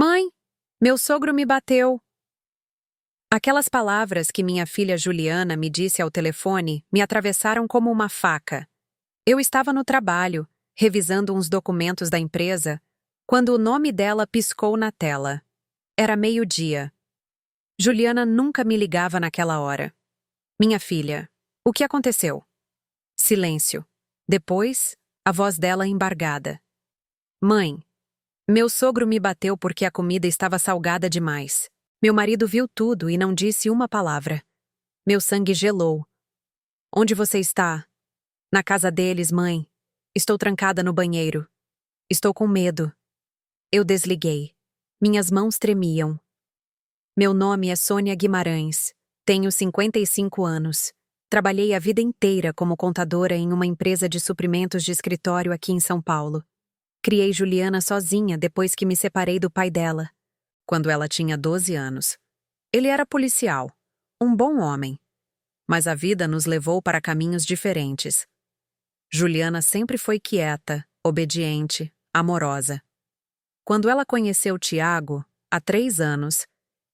Mãe, meu sogro me bateu. Aquelas palavras que minha filha Juliana me disse ao telefone me atravessaram como uma faca. Eu estava no trabalho, revisando uns documentos da empresa, quando o nome dela piscou na tela. Era meio-dia. Juliana nunca me ligava naquela hora. Minha filha, o que aconteceu? Silêncio. Depois, a voz dela embargada. Mãe, meu sogro me bateu porque a comida estava salgada demais. Meu marido viu tudo e não disse uma palavra. Meu sangue gelou. Onde você está? Na casa deles, mãe. Estou trancada no banheiro. Estou com medo. Eu desliguei. Minhas mãos tremiam. Meu nome é Sônia Guimarães. Tenho 55 anos. Trabalhei a vida inteira como contadora em uma empresa de suprimentos de escritório aqui em São Paulo. Criei Juliana sozinha depois que me separei do pai dela, quando ela tinha 12 anos. Ele era policial, um bom homem. Mas a vida nos levou para caminhos diferentes. Juliana sempre foi quieta, obediente, amorosa. Quando ela conheceu Tiago, há 3 anos,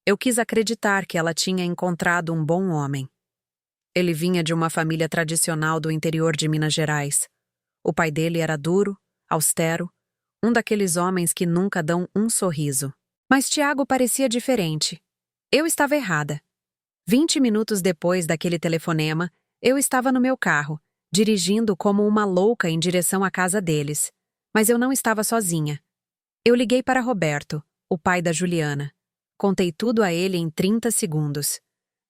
eu quis acreditar que ela tinha encontrado um bom homem. Ele vinha de uma família tradicional do interior de Minas Gerais. O pai dele era duro, austero, um daqueles homens que nunca dão um sorriso. Mas Tiago parecia diferente. Eu estava errada. 20 minutos depois daquele telefonema, eu estava no meu carro, dirigindo como uma louca em direção à casa deles. Mas eu não estava sozinha. Eu liguei para Roberto, o pai da Juliana. Contei tudo a ele em 30 segundos.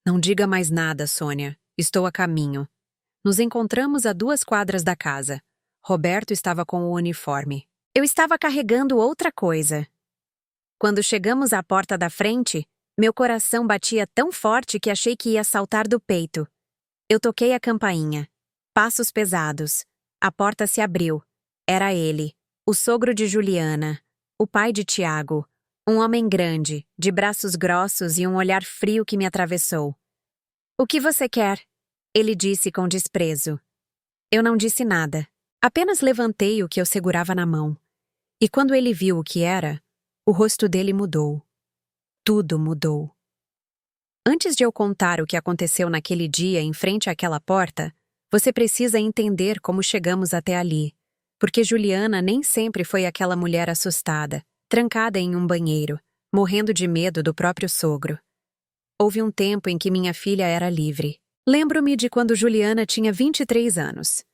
Não diga mais nada, Sônia. Estou a caminho. Nos encontramos a 2 quadras da casa. Roberto estava com o uniforme. Eu estava carregando outra coisa. Quando chegamos à porta da frente, meu coração batia tão forte que achei que ia saltar do peito. Eu toquei a campainha. Passos pesados. A porta se abriu. Era ele, o sogro de Juliana, o pai de Tiago, um homem grande, de braços grossos e um olhar frio que me atravessou. O que você quer? Ele disse com desprezo. Eu não disse nada. Apenas levantei o que eu segurava na mão. E quando ele viu o que era, o rosto dele mudou. Tudo mudou. Antes de eu contar o que aconteceu naquele dia em frente àquela porta, você precisa entender como chegamos até ali. Porque Juliana nem sempre foi aquela mulher assustada, trancada em um banheiro, morrendo de medo do próprio sogro. Houve um tempo em que minha filha era livre. Lembro-me de quando Juliana tinha 23 anos.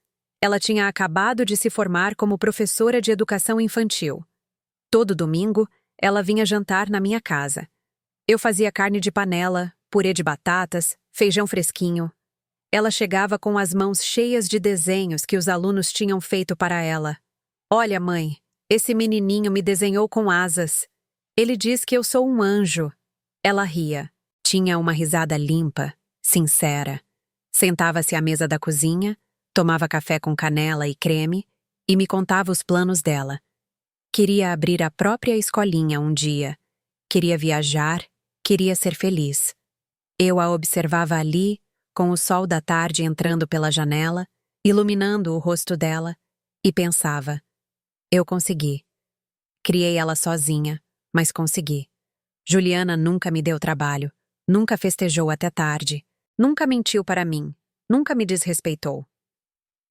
Ela tinha acabado de se formar como professora de educação infantil. Todo domingo, ela vinha jantar na minha casa. Eu fazia carne de panela, purê de batatas, feijão fresquinho. Ela chegava com as mãos cheias de desenhos que os alunos tinham feito para ela. Olha, mãe, esse menininho me desenhou com asas. Ele diz que eu sou um anjo. Ela ria. Tinha uma risada limpa, sincera. Sentava-se à mesa da cozinha, tomava café com canela e creme e me contava os planos dela. Queria abrir a própria escolinha um dia. Queria viajar, queria ser feliz. Eu a observava ali, com o sol da tarde entrando pela janela, iluminando o rosto dela, e pensava: eu consegui. Criei ela sozinha, mas consegui. Juliana nunca me deu trabalho, nunca festejou até tarde, nunca mentiu para mim, nunca me desrespeitou.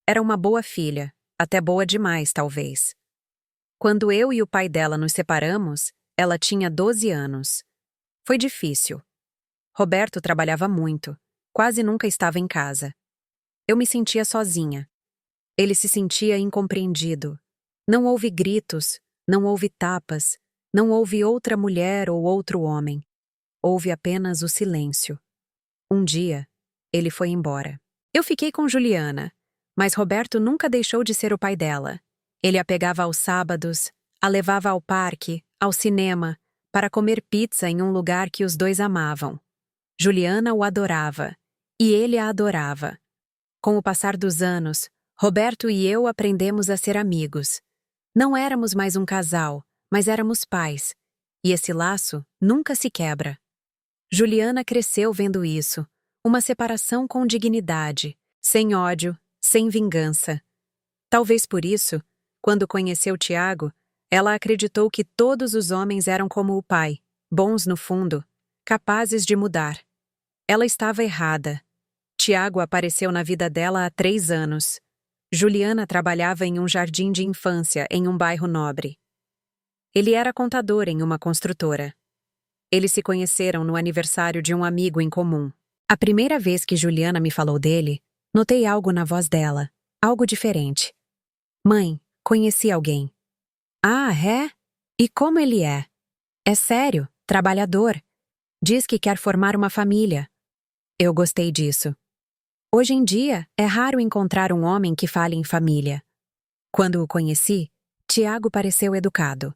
Era uma boa filha, até boa demais, talvez. Quando eu e o pai dela nos separamos, ela tinha 12 anos. Foi difícil. Roberto trabalhava muito, quase nunca estava em casa. Eu me sentia sozinha. Ele se sentia incompreendido. Não houve gritos, não houve tapas, não houve outra mulher ou outro homem. Houve apenas o silêncio. Um dia, ele foi embora. Eu fiquei com Juliana, mas Roberto nunca deixou de ser o pai dela. Ele a pegava aos sábados, a levava ao parque, ao cinema, para comer pizza em um lugar que os dois amavam. Juliana o adorava, e ele a adorava. Com o passar dos anos, Roberto e eu aprendemos a ser amigos. Não éramos mais um casal, mas éramos pais, e esse laço nunca se quebra. Juliana cresceu vendo isso, uma separação com dignidade, sem ódio, sem vingança. Talvez por isso, quando conheceu Tiago, Ela acreditou que todos os homens eram como o pai, bons no fundo, capazes de mudar. Ela estava errada. Tiago apareceu na vida dela há 3 anos. Juliana trabalhava em um jardim de infância em um bairro nobre. Ele era contador em uma construtora. Eles se conheceram no aniversário de um amigo em comum. A primeira vez que Juliana me falou dele, notei algo na voz dela, algo diferente. Mãe, conheci alguém. Ah, é? E como ele é? É sério, trabalhador. Diz que quer formar uma família. Eu gostei disso. Hoje em dia, é raro encontrar um homem que fale em família. Quando o conheci, Tiago pareceu educado.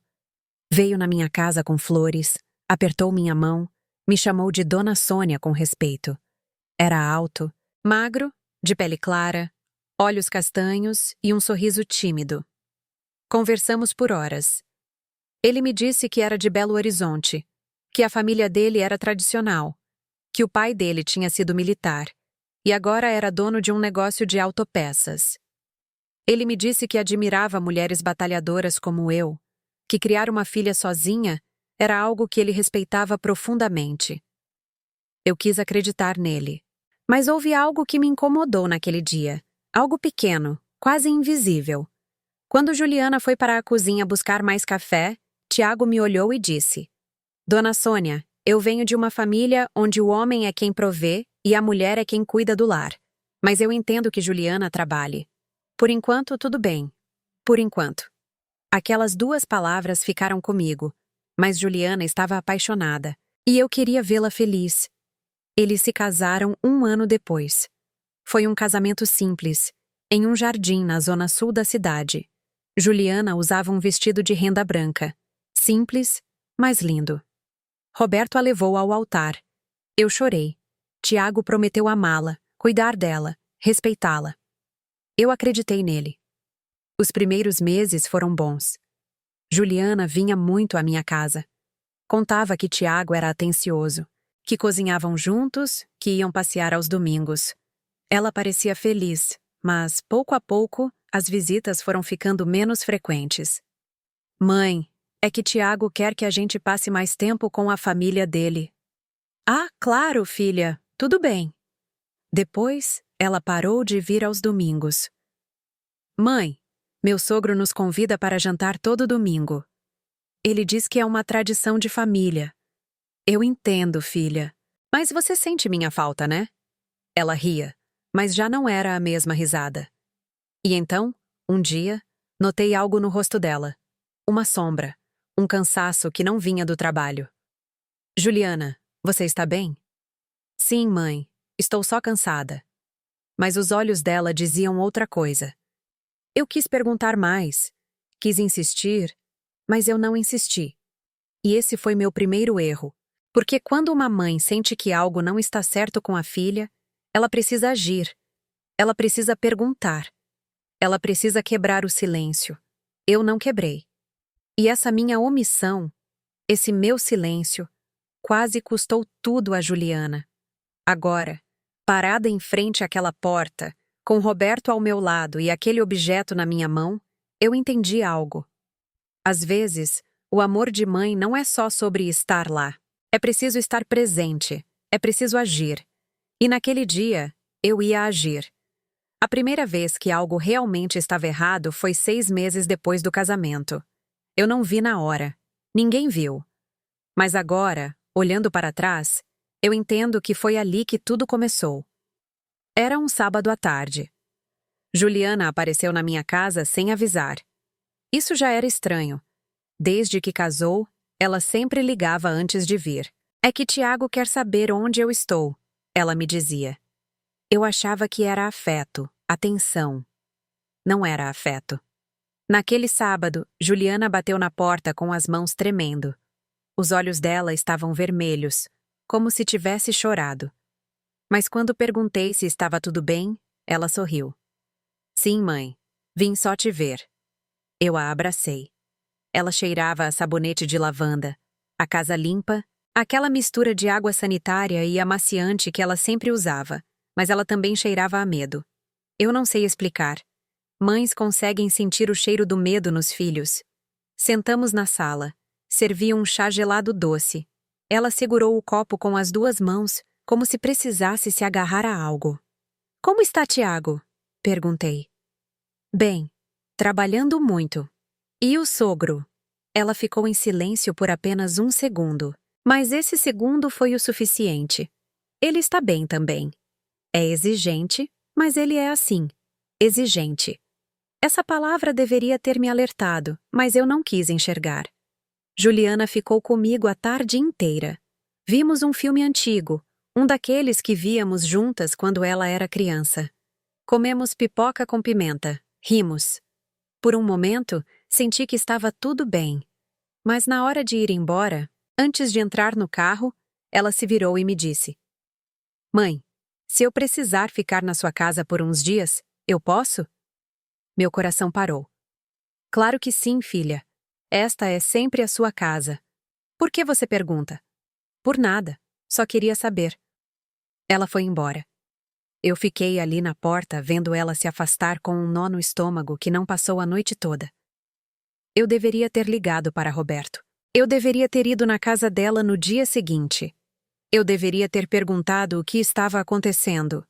Veio na minha casa com flores, apertou minha mão, me chamou de Dona Sônia com respeito. Era alto, magro, de pele clara, olhos castanhos e um sorriso tímido. Conversamos por horas. Ele me disse que era de Belo Horizonte, que a família dele era tradicional, que o pai dele tinha sido militar e agora era dono de um negócio de autopeças. Ele me disse que admirava mulheres batalhadoras como eu, que criar uma filha sozinha era algo que ele respeitava profundamente. Eu quis acreditar nele. Mas houve algo que me incomodou naquele dia. Algo pequeno, quase invisível. Quando Juliana foi para a cozinha buscar mais café, Tiago me olhou e disse: Dona Sônia, eu venho de uma família onde o homem é quem provê e a mulher é quem cuida do lar. Mas eu entendo que Juliana trabalhe. Por enquanto, tudo bem. Por enquanto. Aquelas 2 palavras ficaram comigo, mas Juliana estava apaixonada, e eu queria vê-la feliz. Eles se casaram 1 ano depois. Foi um casamento simples, em um jardim na zona sul da cidade. Juliana usava um vestido de renda branca, simples, mas lindo. Roberto a levou ao altar. Eu chorei. Tiago prometeu amá-la, cuidar dela, respeitá-la. Eu acreditei nele. Os primeiros meses foram bons. Juliana vinha muito à minha casa. Contava que Tiago era atencioso, que cozinhavam juntos, que iam passear aos domingos. Ela parecia feliz, mas, pouco a pouco, as visitas foram ficando menos frequentes. Mãe, é que Tiago quer que a gente passe mais tempo com a família dele. Ah, claro, filha, tudo bem. Depois, ela parou de vir aos domingos. Mãe, meu sogro nos convida para jantar todo domingo. Ele diz que é uma tradição de família. Eu entendo, filha. Mas você sente minha falta, né? Ela ria, mas já não era a mesma risada. E então, um dia, notei algo no rosto dela. Uma sombra, um cansaço que não vinha do trabalho. Juliana, você está bem? Sim, mãe, estou só cansada. Mas os olhos dela diziam outra coisa. Eu quis perguntar mais, quis insistir, mas eu não insisti. E esse foi meu primeiro erro, porque quando uma mãe sente que algo não está certo com a filha, ela precisa agir, ela precisa perguntar, ela precisa quebrar o silêncio. Eu não quebrei. E essa minha omissão, esse meu silêncio, quase custou tudo a Juliana. Agora, parada em frente àquela porta, com Roberto ao meu lado e aquele objeto na minha mão, eu entendi algo. Às vezes, o amor de mãe não é só sobre estar lá. É preciso estar presente, é preciso agir. E naquele dia, eu ia agir. A primeira vez que algo realmente estava errado foi 6 meses depois do casamento. Eu não vi na hora. Ninguém viu. Mas agora, olhando para trás, eu entendo que foi ali que tudo começou. Era um sábado à tarde. Juliana apareceu na minha casa sem avisar. Isso já era estranho. Desde que casou, ela sempre ligava antes de vir. É que Tiago quer saber onde eu estou, ela me dizia. Eu achava que era afeto, atenção. Não era afeto. Naquele sábado, Juliana bateu na porta com as mãos tremendo. Os olhos dela estavam vermelhos, como se tivesse chorado. Mas quando perguntei se estava tudo bem, ela sorriu. Sim, mãe. Vim só te ver. Eu a abracei. Ela cheirava a sabonete de lavanda, a casa limpa, aquela mistura de água sanitária e amaciante que ela sempre usava, mas ela também cheirava a medo. Eu não sei explicar. Mães conseguem sentir o cheiro do medo nos filhos. Sentamos na sala. Servi um chá gelado doce. Ela segurou o copo com as duas mãos, como se precisasse se agarrar a algo. Como está Tiago? Perguntei. Bem, trabalhando muito. E o sogro? Ela ficou em silêncio por apenas um segundo. Mas esse segundo foi o suficiente. Ele está bem também. É exigente, mas ele é assim. Exigente. Essa palavra deveria ter me alertado, mas eu não quis enxergar. Juliana ficou comigo a tarde inteira. Vimos um filme antigo, um daqueles que víamos juntas quando ela era criança. Comemos pipoca com pimenta, rimos. Por um momento, senti que estava tudo bem. Mas na hora de ir embora, antes de entrar no carro, ela se virou e me disse: Mãe, se eu precisar ficar na sua casa por uns dias, eu posso? Meu coração parou. Claro que sim, filha. Esta é sempre a sua casa. Por que você pergunta? Por nada. Só queria saber. Ela foi embora. Eu fiquei ali na porta vendo ela se afastar com um nó no estômago que não passou a noite toda. Eu deveria ter ligado para Roberto. Eu deveria ter ido na casa dela no dia seguinte. Eu deveria ter perguntado o que estava acontecendo.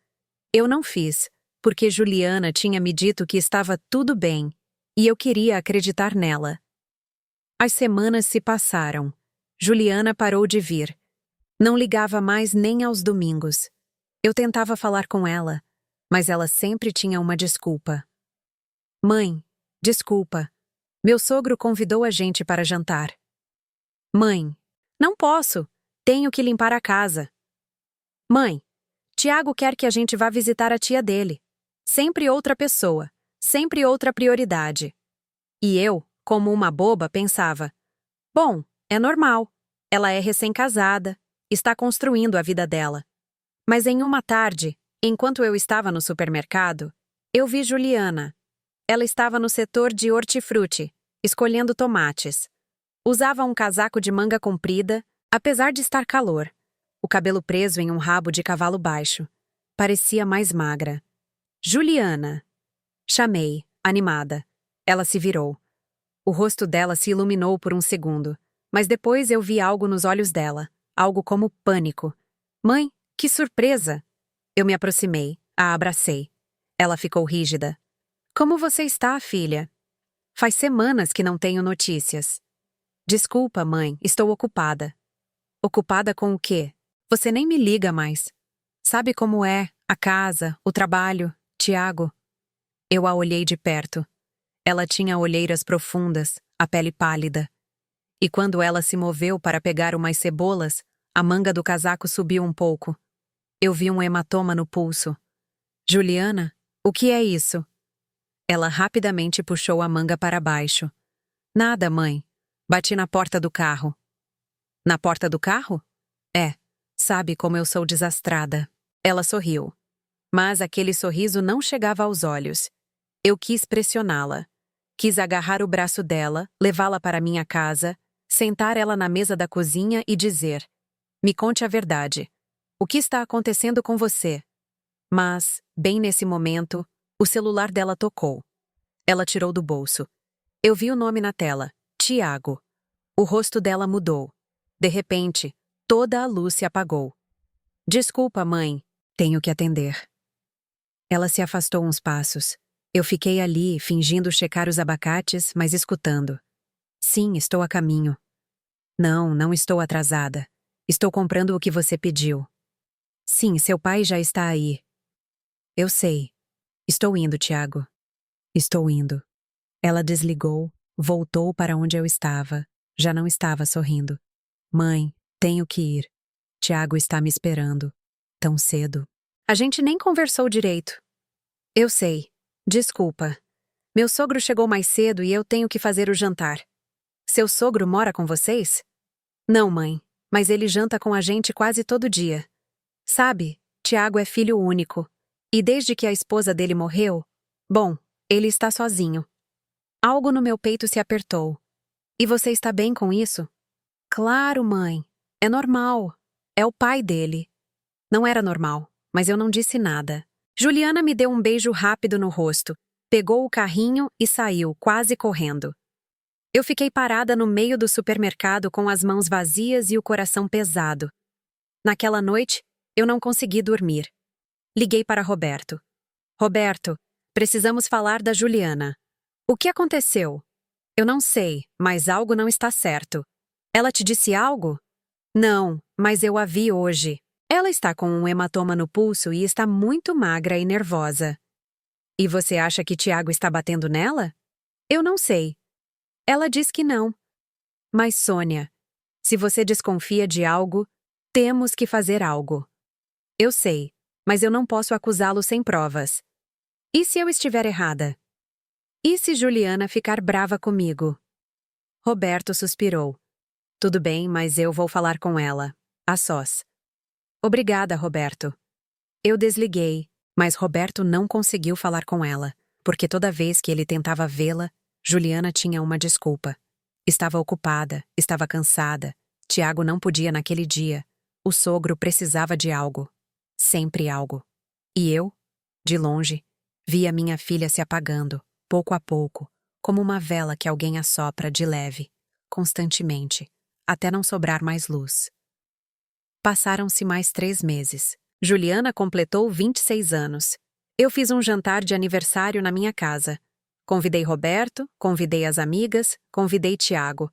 Eu não fiz, porque Juliana tinha me dito que estava tudo bem, e eu queria acreditar nela. As semanas se passaram. Juliana parou de vir. Não ligava mais nem aos domingos. Eu tentava falar com ela, mas ela sempre tinha uma desculpa. Mãe, desculpa. Meu sogro convidou a gente para jantar. Mãe, não posso. Tenho que limpar a casa. Mãe, Tiago quer que a gente vá visitar a tia dele. Sempre outra pessoa, sempre outra prioridade. E eu, como uma boba, pensava: bom, é normal. Ela é recém-casada, está construindo a vida dela. Mas em uma tarde, enquanto eu estava no supermercado, eu vi Juliana. Ela estava no setor de hortifruti, escolhendo tomates. Usava um casaco de manga comprida, apesar de estar calor. O cabelo preso em um rabo de cavalo baixo. Parecia mais magra. Juliana! Chamei, animada. Ela se virou. O rosto dela se iluminou por um segundo, mas depois eu vi algo nos olhos dela, algo como pânico. Mãe, que surpresa! Eu me aproximei, a abracei. Ela ficou rígida. Como você está, filha? Faz semanas que não tenho notícias. Desculpa, mãe, estou ocupada. Ocupada com o quê? Você nem me liga mais. Sabe como é, a casa, o trabalho, Tiago? Eu a olhei de perto. Ela tinha olheiras profundas, a pele pálida. E quando ela se moveu para pegar umas cebolas, a manga do casaco subiu um pouco. Eu vi um hematoma no pulso. Juliana, o que é isso? Ela rapidamente puxou a manga para baixo. Nada, mãe. Bati na porta do carro. Na porta do carro? É. Sabe como eu sou desastrada. Ela sorriu. Mas aquele sorriso não chegava aos olhos. Eu quis pressioná-la. Quis agarrar o braço dela, levá-la para minha casa, sentar ela na mesa da cozinha e dizer: me conte a verdade. O que está acontecendo com você? Mas, bem nesse momento, o celular dela tocou. Ela tirou do bolso. Eu vi o nome na tela: Tiago. O rosto dela mudou. De repente, toda a luz se apagou. Desculpa, mãe. Tenho que atender. Ela se afastou uns passos. Eu fiquei ali, fingindo checar os abacates, mas escutando. Sim, estou a caminho. Não, não estou atrasada. Estou comprando o que você pediu. Sim, seu pai já está aí. Eu sei. Estou indo, Tiago. Estou indo. Ela desligou, voltou para onde eu estava. Já não estava sorrindo. Mãe, tenho que ir. Tiago está me esperando. Tão cedo. A gente nem conversou direito. Eu sei. Desculpa. Meu sogro chegou mais cedo e eu tenho que fazer o jantar. Seu sogro mora com vocês? Não, mãe, mas ele janta com a gente quase todo dia. Sabe, Tiago é filho único. E desde que a esposa dele morreu, bom, ele está sozinho. Algo no meu peito se apertou. E você está bem com isso? Claro, mãe. É normal. É o pai dele. Não era normal, mas eu não disse nada. Juliana me deu um beijo rápido no rosto, pegou o carrinho e saiu, quase correndo. Eu fiquei parada no meio do supermercado com as mãos vazias e o coração pesado. Naquela noite, eu não consegui dormir. Liguei para Roberto. Roberto, precisamos falar da Juliana. O que aconteceu? Eu não sei, mas algo não está certo. Ela te disse algo? Não, mas eu a vi hoje. Ela está com um hematoma no pulso e está muito magra e nervosa. E você acha que Tiago está batendo nela? Eu não sei. Ela diz que não. Mas, Sônia, se você desconfia de algo, temos que fazer algo. Eu sei, mas eu não posso acusá-lo sem provas. E se eu estiver errada? E se Juliana ficar brava comigo? Roberto suspirou. Tudo bem, mas eu vou falar com ela. A sós. Obrigada, Roberto. Eu desliguei, mas Roberto não conseguiu falar com ela, porque toda vez que ele tentava vê-la, Juliana tinha uma desculpa. Estava ocupada, estava cansada. Tiago não podia naquele dia. O sogro precisava de algo. Sempre algo. E eu, de longe, via minha filha se apagando, pouco a pouco, como uma vela que alguém assopra de leve, constantemente, até não sobrar mais luz. Passaram-se mais 3 meses. Juliana completou 26 anos. Eu fiz um jantar de aniversário na minha casa. Convidei Roberto, convidei as amigas, convidei Tiago.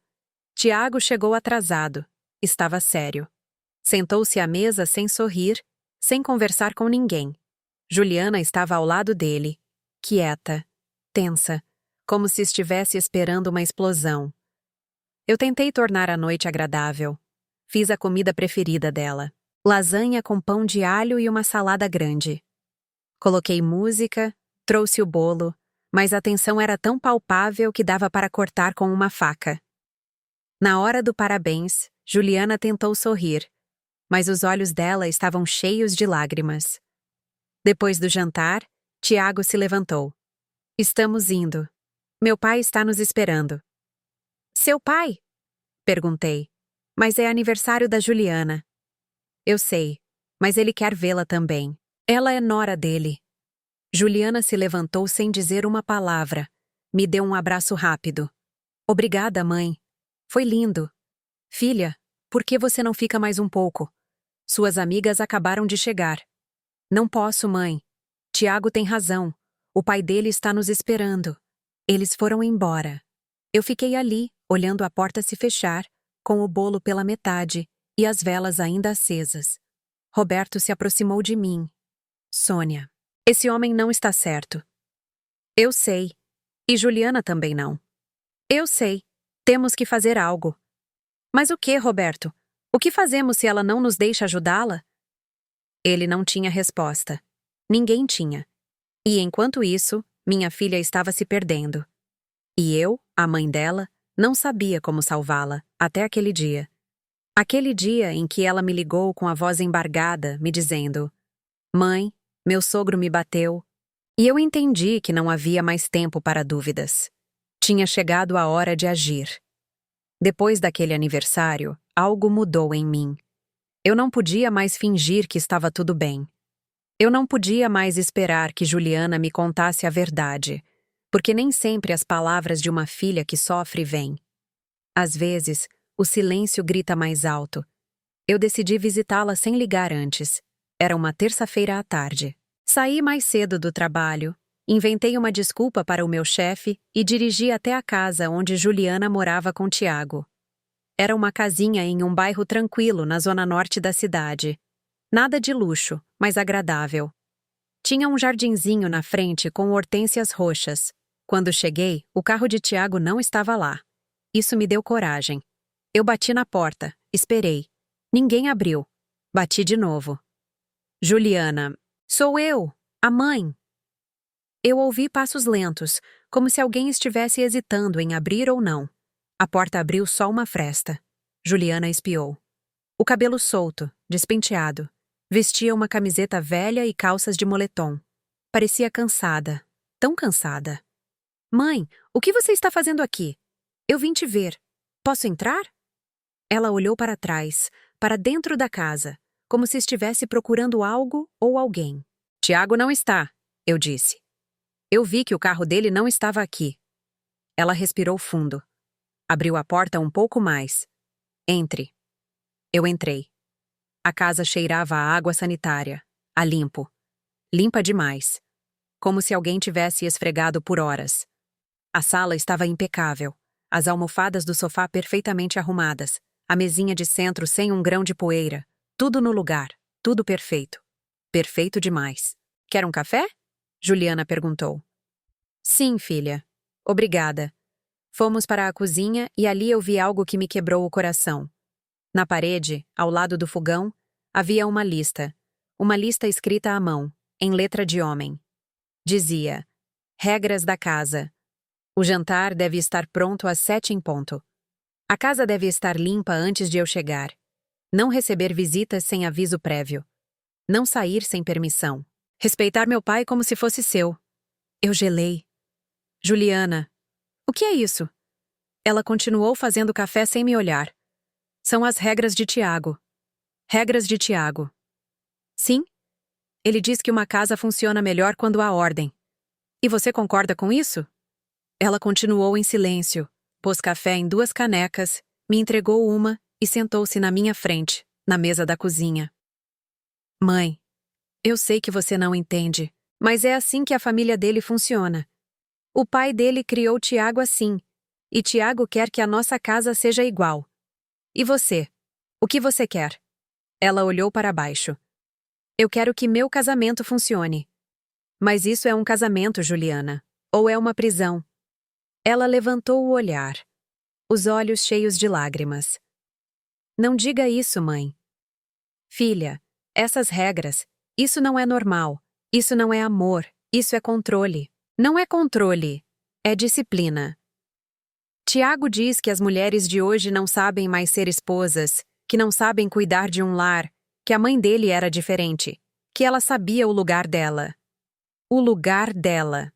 Tiago chegou atrasado. Estava sério. Sentou-se à mesa sem sorrir, sem conversar com ninguém. Juliana estava ao lado dele, quieta, tensa, como se estivesse esperando uma explosão. Eu tentei tornar a noite agradável. Fiz a comida preferida dela. Lasanha com pão de alho e uma salada grande. Coloquei música, trouxe o bolo, mas a tensão era tão palpável que dava para cortar com uma faca. Na hora do parabéns, Juliana tentou sorrir, mas os olhos dela estavam cheios de lágrimas. Depois do jantar, Tiago se levantou. Estamos indo. Meu pai está nos esperando. Seu pai? Perguntei. Mas é aniversário da Juliana. Eu sei, mas ele quer vê-la também. Ela é nora dele. Juliana se levantou sem dizer uma palavra. Me deu um abraço rápido. Obrigada, mãe. Foi lindo. Filha, por que você não fica mais um pouco? Suas amigas acabaram de chegar. Não posso, mãe. Tiago tem razão. O pai dele está nos esperando. Eles foram embora. Eu fiquei ali, olhando a porta se fechar, com o bolo pela metade e as velas ainda acesas. Roberto se aproximou de mim. Sônia, esse homem não está certo. Eu sei. E Juliana também não. Eu sei. Temos que fazer algo. Mas o que, Roberto? O que fazemos se ela não nos deixa ajudá-la? Ele não tinha resposta. Ninguém tinha. E enquanto isso, minha filha estava se perdendo. E eu, a mãe dela, não sabia como salvá-la, até aquele dia. Aquele dia em que ela me ligou com a voz embargada, me dizendo: Mãe, meu sogro me bateu. E eu entendi que não havia mais tempo para dúvidas. Tinha chegado a hora de agir. Depois daquele aniversário, algo mudou em mim. Eu não podia mais fingir que estava tudo bem. Eu não podia mais esperar que Juliana me contasse a verdade, porque nem sempre as palavras de uma filha que sofre vêm. Às vezes, o silêncio grita mais alto. Eu decidi visitá-la sem ligar antes. Era uma terça-feira à tarde. Saí mais cedo do trabalho, inventei uma desculpa para o meu chefe e dirigi até a casa onde Juliana morava com Tiago. Era uma casinha em um bairro tranquilo na zona norte da cidade. Nada de luxo, mas agradável. Tinha um jardinzinho na frente com hortênsias roxas. Quando cheguei, o carro de Tiago não estava lá. Isso me deu coragem. Eu bati na porta, esperei. Ninguém abriu. Bati de novo. Juliana, sou eu, a mãe. Eu ouvi passos lentos, como se alguém estivesse hesitando em abrir ou não. A porta abriu só uma fresta. Juliana espiou. O cabelo solto, despenteado. Vestia uma camiseta velha e calças de moletom. Parecia cansada, tão cansada. Mãe, o que você está fazendo aqui? Eu vim te ver. Posso entrar? Ela olhou para trás, para dentro da casa, como se estivesse procurando algo ou alguém. Tiago não está, eu disse. Eu vi que o carro dele não estava aqui. Ela respirou fundo. Abriu a porta um pouco mais. Entre. Eu entrei. A casa cheirava a água sanitária, a limpo. Limpa demais. Como se alguém tivesse esfregado por horas. A sala estava impecável. As almofadas do sofá perfeitamente arrumadas. A mesinha de centro sem um grão de poeira. Tudo no lugar. Tudo perfeito. Perfeito demais. Quer um café? Juliana perguntou. Sim, filha. Obrigada. Fomos para a cozinha e ali eu vi algo que me quebrou o coração. Na parede, ao lado do fogão, havia uma lista. Uma lista escrita à mão, em letra de homem. Dizia: regras da casa. O jantar deve estar pronto às 7 em ponto. A casa deve estar limpa antes de eu chegar. Não receber visitas sem aviso prévio. Não sair sem permissão. Respeitar meu pai como se fosse seu. Eu gelei. Juliana. O que é isso? Ela continuou fazendo café sem me olhar. São as regras de Tiago. Regras de Tiago. Sim? Ele diz que uma casa funciona melhor quando há ordem. E você concorda com isso? Ela continuou em silêncio, pôs café em 2 canecas, me entregou uma e sentou-se na minha frente, na mesa da cozinha. Mãe, eu sei que você não entende, mas é assim que a família dele funciona. O pai dele criou Tiago assim, e Tiago quer que a nossa casa seja igual. E você? O que você quer? Ela olhou para baixo. Eu quero que meu casamento funcione. Mas isso é um casamento, Juliana. Ou é uma prisão? Ela levantou o olhar, os olhos cheios de lágrimas. Não diga isso, mãe. Filha, essas regras, isso não é normal, isso não é amor, isso é controle. Não é controle, é disciplina. Tiago diz que as mulheres de hoje não sabem mais ser esposas, que não sabem cuidar de um lar, que a mãe dele era diferente, que ela sabia o lugar dela. O lugar dela.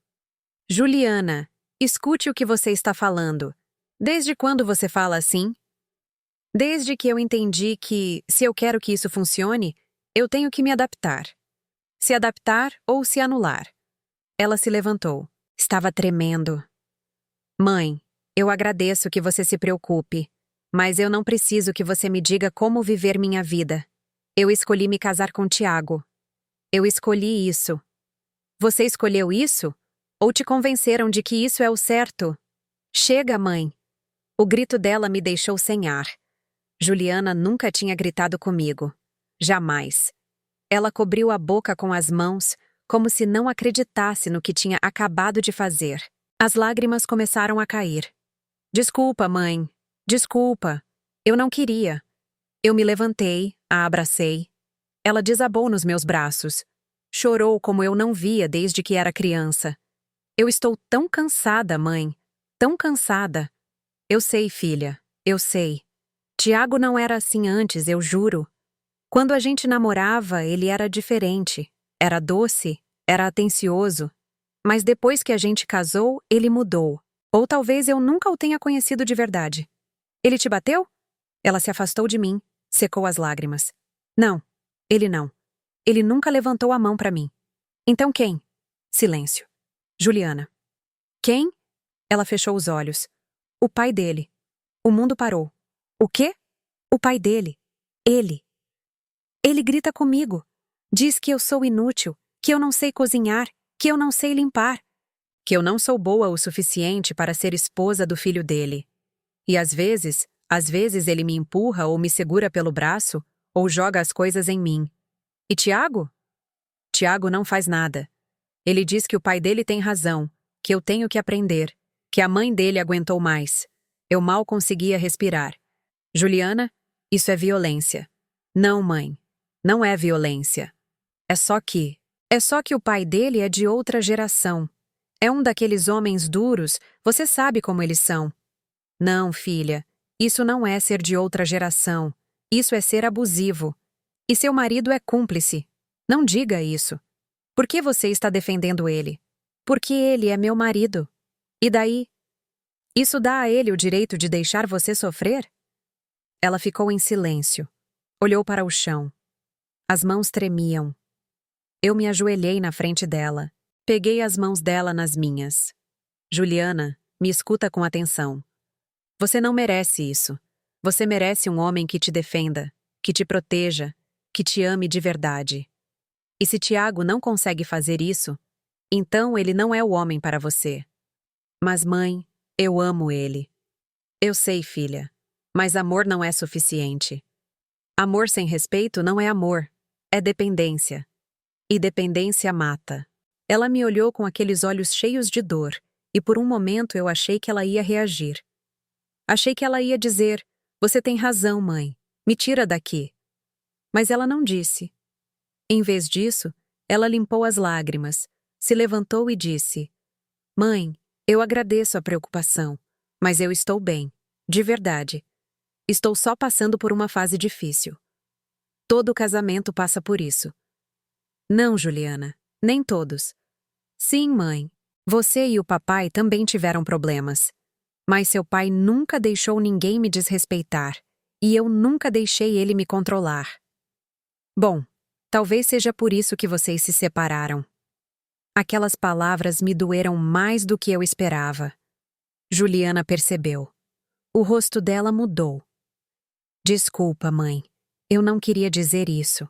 Juliana, escute o que você está falando. Desde quando você fala assim? Desde que eu entendi que, se eu quero que isso funcione, eu tenho que me adaptar. Se adaptar ou se anular. Ela se levantou. Estava tremendo. Mãe, eu agradeço que você se preocupe, mas eu não preciso que você me diga como viver minha vida. Eu escolhi me casar com Tiago. Eu escolhi isso. Você escolheu isso? Ou te convenceram de que isso é o certo? Chega, mãe. O grito dela me deixou sem ar. Juliana nunca tinha gritado comigo. Jamais. Ela cobriu a boca com as mãos, como se não acreditasse no que tinha acabado de fazer. As lágrimas começaram a cair. Desculpa, mãe. Desculpa. Eu não queria. Eu me levantei, a abracei. Ela desabou nos meus braços. Chorou como eu não via desde que era criança. Eu estou tão cansada, mãe. Tão cansada. Eu sei, filha. Eu sei. Tiago não era assim antes, eu juro. Quando a gente namorava, ele era diferente. Era doce, era atencioso. Mas depois que a gente casou, ele mudou. Ou talvez eu nunca o tenha conhecido de verdade. Ele te bateu? Ela se afastou de mim, secou as lágrimas. Não, ele não. Ele nunca levantou a mão para mim. Então quem? Silêncio. Juliana. Quem? Ela fechou os olhos. O pai dele. O mundo parou. O quê? O pai dele. Ele. Ele grita comigo. Diz que eu sou inútil, que eu não sei cozinhar, que eu não sei limpar, que eu não sou boa o suficiente para ser esposa do filho dele. E às vezes ele me empurra ou me segura pelo braço ou joga as coisas em mim. E Tiago? Tiago não faz nada. Ele diz que o pai dele tem razão, que eu tenho que aprender, que a mãe dele aguentou mais. Eu mal conseguia respirar. Juliana, isso é violência. Não, mãe. Não é violência. É só que o pai dele é de outra geração. É um daqueles homens duros, você sabe como eles são. Não, filha, isso não é ser de outra geração. Isso é ser abusivo. E seu marido é cúmplice. Não diga isso. Por que você está defendendo ele? Porque ele é meu marido. E daí? Isso dá a ele o direito de deixar você sofrer? Ela ficou em silêncio. Olhou para o chão. As mãos tremiam. Eu me ajoelhei na frente dela. Peguei as mãos dela nas minhas. Juliana, me escuta com atenção. Você não merece isso. Você merece um homem que te defenda, que te proteja, que te ame de verdade. E se Tiago não consegue fazer isso, então ele não é o homem para você. Mas, mãe, eu amo ele. Eu sei, filha, mas amor não é suficiente. Amor sem respeito não é amor, é dependência. E dependência mata. Ela me olhou com aqueles olhos cheios de dor, e por um momento eu achei que ela ia reagir. Achei que ela ia dizer: "Você tem razão, mãe. Me tira daqui." Mas ela não disse. Em vez disso, ela limpou as lágrimas, se levantou e disse: "Mãe, eu agradeço a preocupação, mas eu estou bem, de verdade. Estou só passando por uma fase difícil. Todo casamento passa por isso." "Não, Juliana, nem todos." "Sim, mãe. Você e o papai também tiveram problemas. Mas seu pai nunca deixou ninguém me desrespeitar, e eu nunca deixei ele me controlar." "Bom, talvez seja por isso que vocês se separaram." Aquelas palavras me doeram mais do que eu esperava. Juliana percebeu. O rosto dela mudou. "Desculpa, mãe. Eu não queria dizer isso.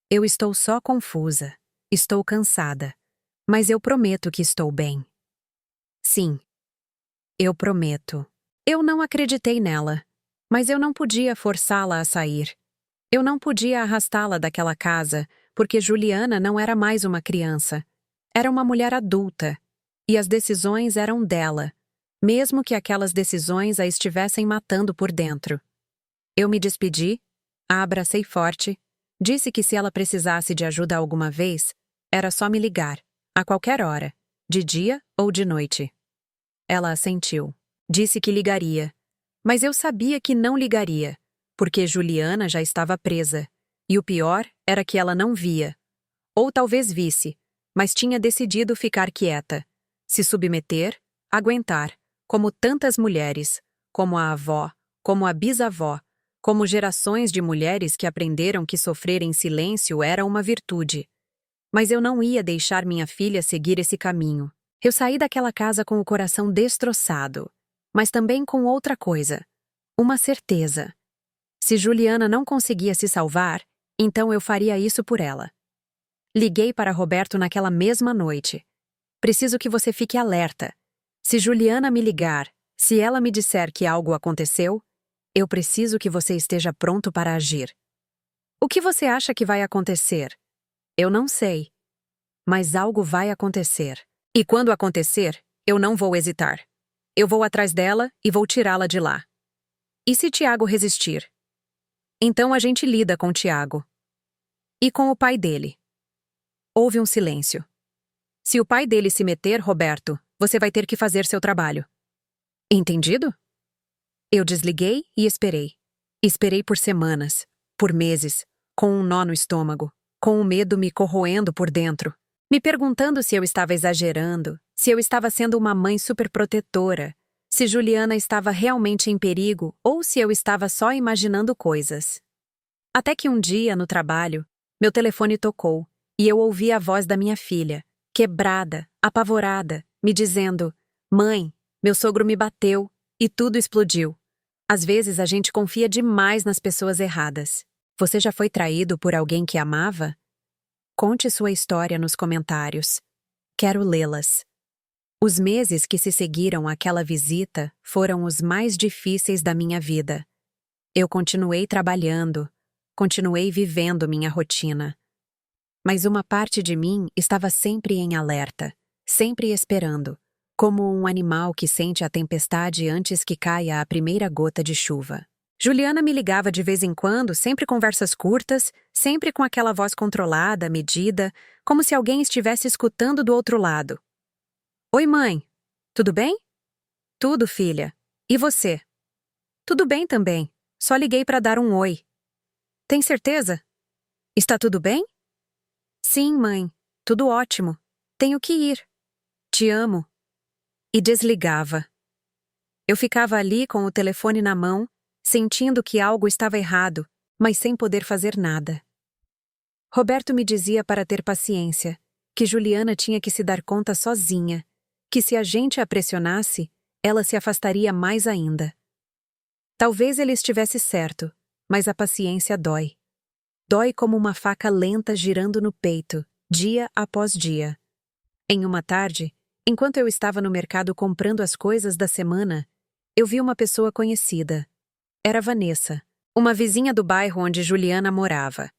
Eu estou só confusa. Estou cansada. Mas eu prometo que estou bem." "Sim. Eu prometo." Eu não acreditei nela. Mas eu não podia forçá-la a sair. Eu não podia arrastá-la daquela casa, porque Juliana não era mais uma criança. Era uma mulher adulta. E as decisões eram dela, mesmo que aquelas decisões a estivessem matando por dentro. Eu me despedi, a abracei forte, disse que se ela precisasse de ajuda alguma vez, era só me ligar, a qualquer hora, de dia ou de noite. Ela assentiu. Disse que ligaria. Mas eu sabia que não ligaria, porque Juliana já estava presa, e o pior era que ela não via. Ou talvez visse, mas tinha decidido ficar quieta, se submeter, aguentar, como tantas mulheres, como a avó, como a bisavó, como gerações de mulheres que aprenderam que sofrer em silêncio era uma virtude. Mas eu não ia deixar minha filha seguir esse caminho. Eu saí daquela casa com o coração destroçado, mas também com outra coisa, uma certeza. Se Juliana não conseguia se salvar, então eu faria isso por ela. Liguei para Roberto naquela mesma noite. "Preciso que você fique alerta. Se Juliana me ligar, se ela me disser que algo aconteceu, eu preciso que você esteja pronto para agir." "O que você acha que vai acontecer?" "Eu não sei. Mas algo vai acontecer. E quando acontecer, eu não vou hesitar. Eu vou atrás dela e vou tirá-la de lá." "E se Tiago resistir?" "Então a gente lida com Tiago." "E com o pai dele?" Houve um silêncio. "Se o pai dele se meter, Roberto, você vai ter que fazer seu trabalho." "Entendido?" Eu desliguei e esperei. Esperei por semanas, por meses, com um nó no estômago, com o medo me corroendo por dentro, me perguntando se eu estava exagerando, se eu estava sendo uma mãe superprotetora, se Juliana estava realmente em perigo ou se eu estava só imaginando coisas. Até que um dia, no trabalho, meu telefone tocou e eu ouvi a voz da minha filha, quebrada, apavorada, me dizendo: "Mãe, meu sogro me bateu", e tudo explodiu. Às vezes a gente confia demais nas pessoas erradas. Você já foi traído por alguém que amava? Conte sua história nos comentários. Quero lê-las. Os meses que se seguiram àquela visita foram os mais difíceis da minha vida. Eu continuei trabalhando, continuei vivendo minha rotina. Mas uma parte de mim estava sempre em alerta, sempre esperando, como um animal que sente a tempestade antes que caia a primeira gota de chuva. Juliana me ligava de vez em quando, sempre conversas curtas, sempre com aquela voz controlada, medida, como se alguém estivesse escutando do outro lado. "Oi, mãe. Tudo bem?" "Tudo, filha. E você?" "Tudo bem também. Só liguei para dar um oi." "Tem certeza? Está tudo bem?" "Sim, mãe. Tudo ótimo. Tenho que ir. Te amo." E desligava. Eu ficava ali com o telefone na mão, sentindo que algo estava errado, mas sem poder fazer nada. Roberto me dizia para ter paciência, que Juliana tinha que se dar conta sozinha, que se a gente a pressionasse, ela se afastaria mais ainda. Talvez ele estivesse certo, mas a paciência dói. Dói como uma faca lenta girando no peito, dia após dia. Em uma tarde, enquanto eu estava no mercado comprando as coisas da semana, eu vi uma pessoa conhecida. Era Vanessa, uma vizinha do bairro onde Juliana morava.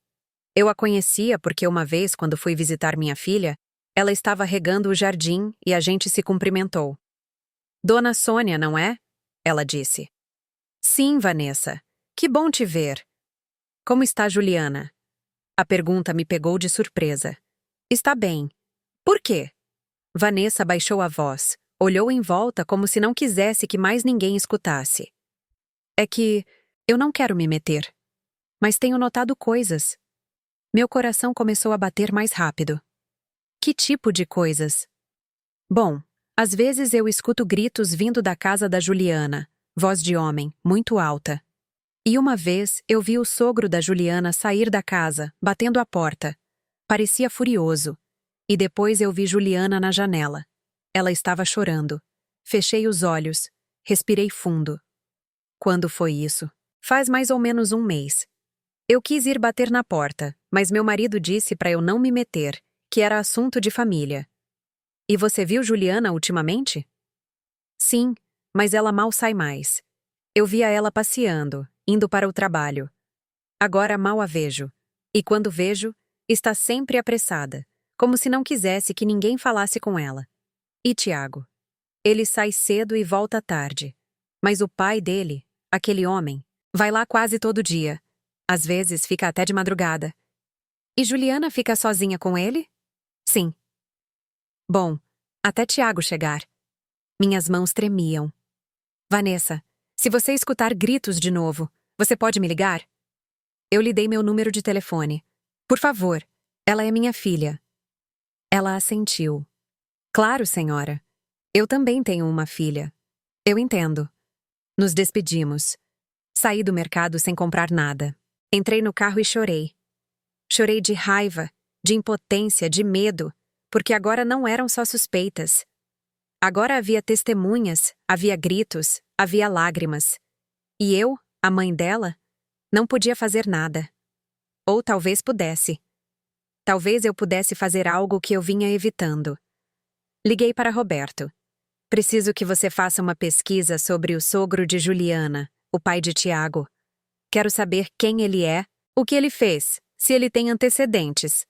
Eu a conhecia porque uma vez, quando fui visitar minha filha, ela estava regando o jardim e a gente se cumprimentou. Dona Sônia, não é? Ela disse. Sim, Vanessa. Que bom te ver. Como está Juliana? A pergunta me pegou de surpresa. Está bem. Por quê? Vanessa baixou a voz, olhou em volta como se não quisesse que mais ninguém escutasse. É que eu não quero me meter, mas tenho notado coisas. Meu coração começou a bater mais rápido. Que tipo de coisas? Bom, às vezes eu escuto gritos vindo da casa da Juliana, voz de homem, muito alta. E uma vez eu vi o sogro da Juliana sair da casa, batendo a porta. Parecia furioso. E depois eu vi Juliana na janela. Ela estava chorando. Fechei os olhos. Respirei fundo. Quando foi isso? Faz mais ou menos um mês. Eu quis ir bater na porta, mas meu marido disse para eu não me meter, que era assunto de família. E você viu Juliana ultimamente? Sim, mas ela mal sai mais. Eu via ela passeando, indo para o trabalho. Agora mal a vejo. E quando vejo, está sempre apressada, como se não quisesse que ninguém falasse com ela. E Tiago? Ele sai cedo e volta tarde. Mas o pai dele, aquele homem, vai lá quase todo dia. Às vezes fica até de madrugada. E Juliana fica sozinha com ele? Sim. Bom, até Tiago chegar. Minhas mãos tremiam. Vanessa, se você escutar gritos de novo, você pode me ligar? Eu lhe dei meu número de telefone. Por favor, ela é minha filha. Ela assentiu. Claro, senhora. Eu também tenho uma filha. Eu entendo. Nos despedimos. Saí do mercado sem comprar nada. Entrei no carro e chorei. Chorei de raiva, de impotência, de medo, porque agora não eram só suspeitas. Agora havia testemunhas, havia gritos, havia lágrimas. E eu, a mãe dela, não podia fazer nada. Ou talvez pudesse. Talvez eu pudesse fazer algo que eu vinha evitando. Liguei para Roberto. Preciso que você faça uma pesquisa sobre o sogro de Juliana, o pai de Tiago. Quero saber quem ele é, o que ele fez, se ele tem antecedentes.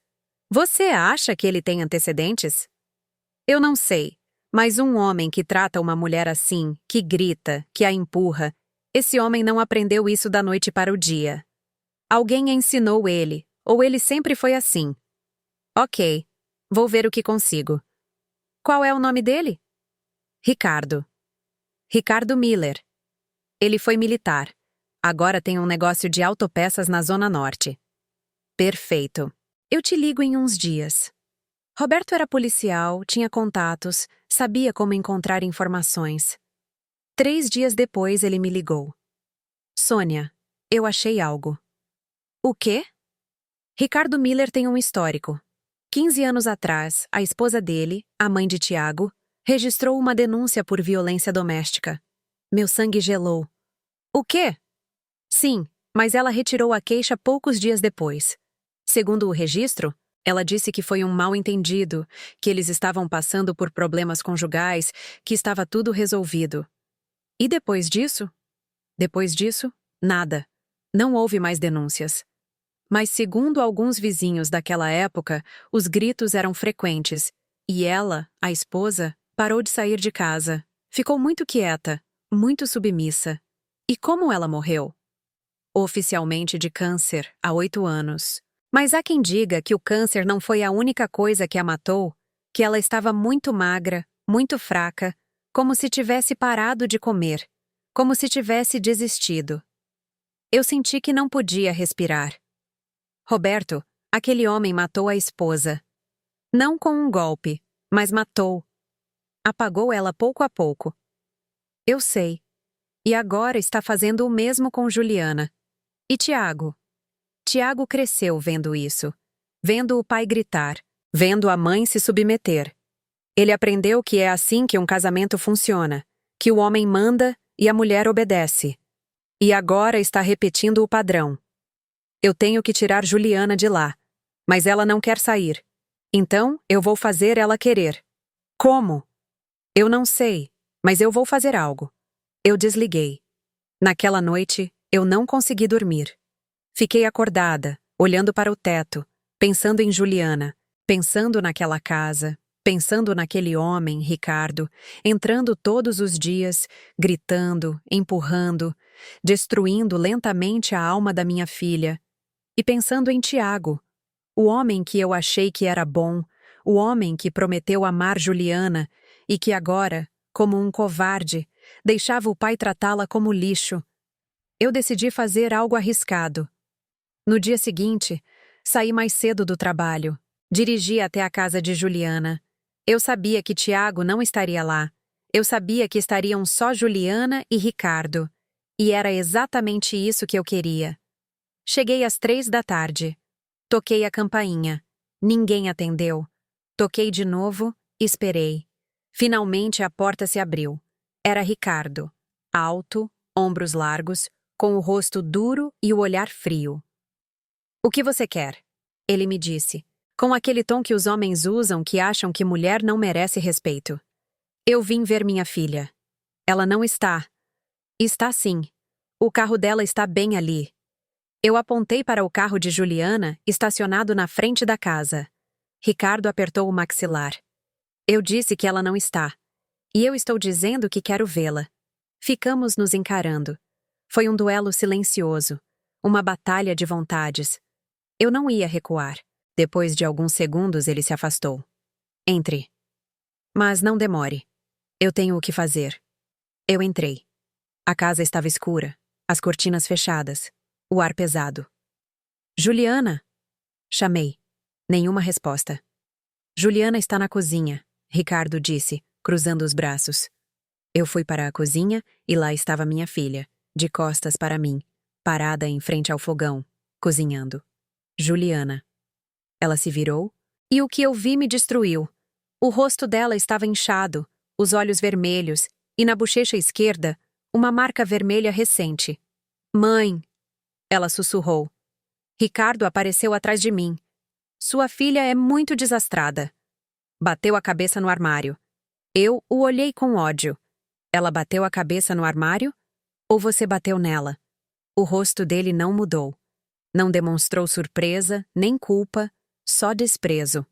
Você acha que ele tem antecedentes? Eu não sei, mas um homem que trata uma mulher assim, que grita, que a empurra, esse homem não aprendeu isso da noite para o dia. Alguém ensinou ele, ou ele sempre foi assim. Ok, vou ver o que consigo. Qual é o nome dele? Ricardo. Ricardo Miller. Ele foi militar. Agora tem um negócio de autopeças na Zona Norte. Perfeito. Eu te ligo em uns dias. Roberto era policial, tinha contatos, sabia como encontrar informações. 3 dias depois ele me ligou. Sônia, eu achei algo. O quê? Ricardo Miller tem um histórico. 15 anos atrás, a esposa dele, a mãe de Tiago, registrou uma denúncia por violência doméstica. Meu sangue gelou. O quê? Sim, mas ela retirou a queixa poucos dias depois. Segundo o registro, ela disse que foi um mal-entendido, que eles estavam passando por problemas conjugais, que estava tudo resolvido. E depois disso? Depois disso, nada. Não houve mais denúncias. Mas segundo alguns vizinhos daquela época, os gritos eram frequentes, e ela, a esposa, parou de sair de casa. Ficou muito quieta, muito submissa. E como ela morreu? Oficialmente de câncer, há 8 anos. Mas há quem diga que o câncer não foi a única coisa que a matou, que ela estava muito magra, muito fraca, como se tivesse parado de comer, como se tivesse desistido. Eu senti que não podia respirar. Roberto, aquele homem matou a esposa. Não com um golpe, mas matou. Apagou ela pouco a pouco. Eu sei. E agora está fazendo o mesmo com Juliana. E Tiago? Tiago cresceu vendo isso. Vendo o pai gritar. Vendo a mãe se submeter. Ele aprendeu que é assim que um casamento funciona. Que o homem manda e a mulher obedece. E agora está repetindo o padrão. Eu tenho que tirar Juliana de lá, mas ela não quer sair. Então, eu vou fazer ela querer. Como? Eu não sei, mas eu vou fazer algo. Eu desliguei. Naquela noite, eu não consegui dormir. Fiquei acordada, olhando para o teto, pensando em Juliana, pensando naquela casa, pensando naquele homem, Ricardo, entrando todos os dias, gritando, empurrando, destruindo lentamente a alma da minha filha, e pensando em Tiago, o homem que eu achei que era bom, o homem que prometeu amar Juliana e que agora, como um covarde, deixava o pai tratá-la como lixo. Eu decidi fazer algo arriscado. No dia seguinte, saí mais cedo do trabalho. Dirigi até a casa de Juliana. Eu sabia que Tiago não estaria lá. Eu sabia que estariam só Juliana e Ricardo. E era exatamente isso que eu queria. Cheguei às 3 da tarde. Toquei a campainha. Ninguém atendeu. Toquei de novo, esperei. Finalmente a porta se abriu. Era Ricardo. Alto, ombros largos, com o rosto duro e o olhar frio. "O que você quer?" Ele me disse, com aquele tom que os homens usam que acham que mulher não merece respeito. "Eu vim ver minha filha. Ela não está." "Está sim. O carro dela está bem ali." Eu apontei para o carro de Juliana, estacionado na frente da casa. Ricardo apertou o maxilar. "Eu disse que ela não está. E eu estou dizendo que quero vê-la." Ficamos nos encarando. Foi um duelo silencioso, uma batalha de vontades. Eu não ia recuar. Depois de alguns segundos ele se afastou. "Entre." "Mas não demore. Eu tenho o que fazer." Eu entrei. A casa estava escura, as cortinas fechadas, o ar pesado. "Juliana!" Chamei. Nenhuma resposta. "Juliana está na cozinha", Ricardo disse, cruzando os braços. Eu fui para a cozinha e lá estava minha filha, de costas para mim, parada em frente ao fogão, cozinhando. Juliana. Ela se virou, e o que eu vi me destruiu. O rosto dela estava inchado, os olhos vermelhos, e na bochecha esquerda, uma marca vermelha recente. "Mãe!" Ela sussurrou. Ricardo apareceu atrás de mim. "Sua filha é muito desastrada." Bateu a cabeça no armário. Eu o olhei com ódio. "Ela bateu a cabeça no armário? Ou você bateu nela?" O rosto dele não mudou. Não demonstrou surpresa, nem culpa, só desprezo.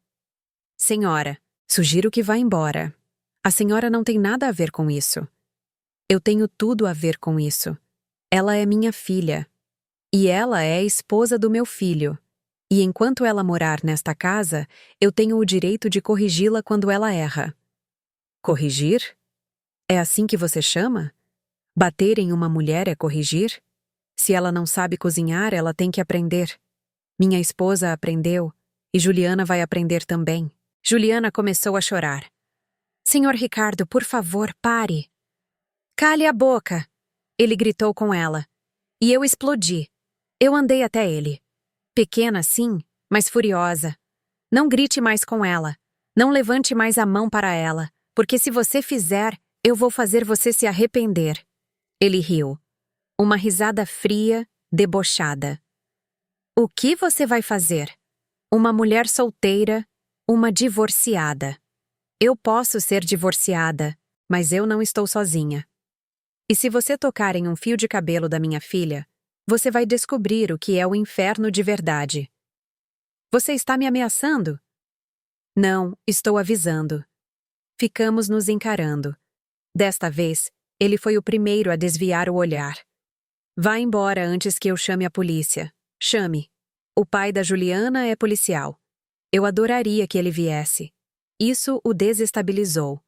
"Senhora, sugiro que vá embora. A senhora não tem nada a ver com isso." "Eu tenho tudo a ver com isso. Ela é minha filha. E ela é a esposa do meu filho. E enquanto ela morar nesta casa, eu tenho o direito de corrigi-la quando ela erra." "Corrigir? É assim que você chama? Bater em uma mulher é corrigir? Se ela não sabe cozinhar, ela tem que aprender. Minha esposa aprendeu, e Juliana vai aprender também." Juliana começou a chorar. "Senhor Ricardo, por favor, pare." "Cale a boca!" Ele gritou com ela. E eu explodi. Eu andei até ele. Pequena, sim, mas furiosa. "Não grite mais com ela. Não levante mais a mão para ela, porque se você fizer, eu vou fazer você se arrepender." Ele riu. Uma risada fria, debochada. "O que você vai fazer? Uma mulher solteira, uma divorciada. Eu posso ser divorciada, mas eu não estou sozinha. E se você tocar em um fio de cabelo da minha filha, você vai descobrir o que é o inferno de verdade." "Você está me ameaçando?" "Não, estou avisando." Ficamos nos encarando. Desta vez, ele foi o primeiro a desviar o olhar. "Vá embora antes que eu chame a polícia. Chame. O pai da Juliana é policial. Eu adoraria que ele viesse." Isso o desestabilizou.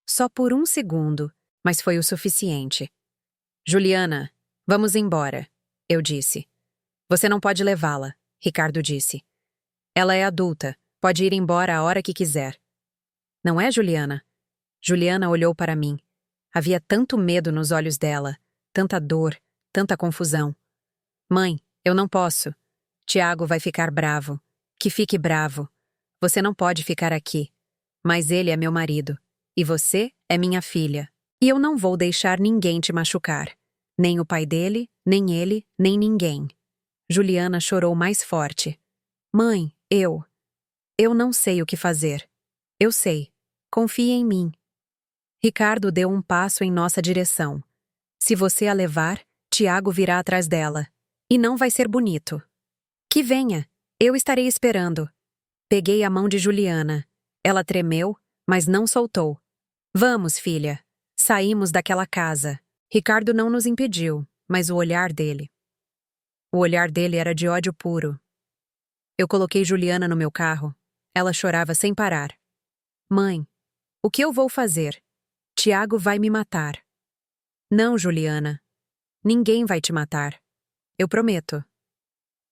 Só por um segundo, mas foi o suficiente. "Juliana, vamos embora", eu disse. "Você não pode levá-la", Ricardo disse. "Ela é adulta, pode ir embora a hora que quiser." "Não é, Juliana?" Juliana olhou para mim. Havia tanto medo nos olhos dela, tanta dor, tanta confusão. "Mãe, eu não posso. Tiago vai ficar bravo. Que fique bravo. Você não pode ficar aqui. Mas ele é meu marido. E você é minha filha. E eu não vou deixar ninguém te machucar. Nem o pai dele, nem ele, nem ninguém. Juliana chorou mais forte. Mãe, eu não sei o que fazer. Eu sei. Confie em mim. Ricardo deu um passo em nossa direção. Se você a levar, Tiago virá atrás dela. E não vai ser bonito. Que venha. Eu estarei esperando. Peguei a mão de Juliana. Ela tremeu, mas não soltou. Vamos, filha. Saímos daquela casa. Ricardo não nos impediu, mas o olhar dele. O olhar dele era de ódio puro. Eu coloquei Juliana no meu carro. Ela chorava sem parar. Mãe, o que eu vou fazer? Tiago vai me matar. Não, Juliana. Ninguém vai te matar. Eu prometo.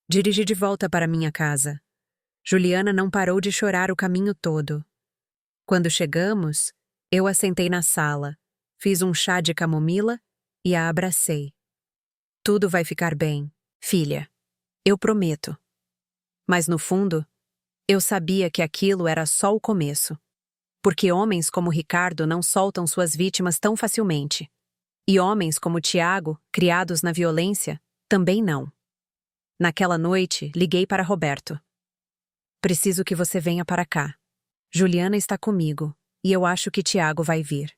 Dirigi de volta para minha casa. Juliana não parou de chorar o caminho todo. Quando chegamos, eu a sentei na sala, fiz um chá de camomila e a abracei. Tudo vai ficar bem, filha. Eu prometo. Mas no fundo, eu sabia que aquilo era só o começo. Porque homens como Ricardo não soltam suas vítimas tão facilmente. E homens como Tiago, criados na violência, também não. Naquela noite, liguei para Roberto. Preciso que você venha para cá. Juliana está comigo, e eu acho que Tiago vai vir.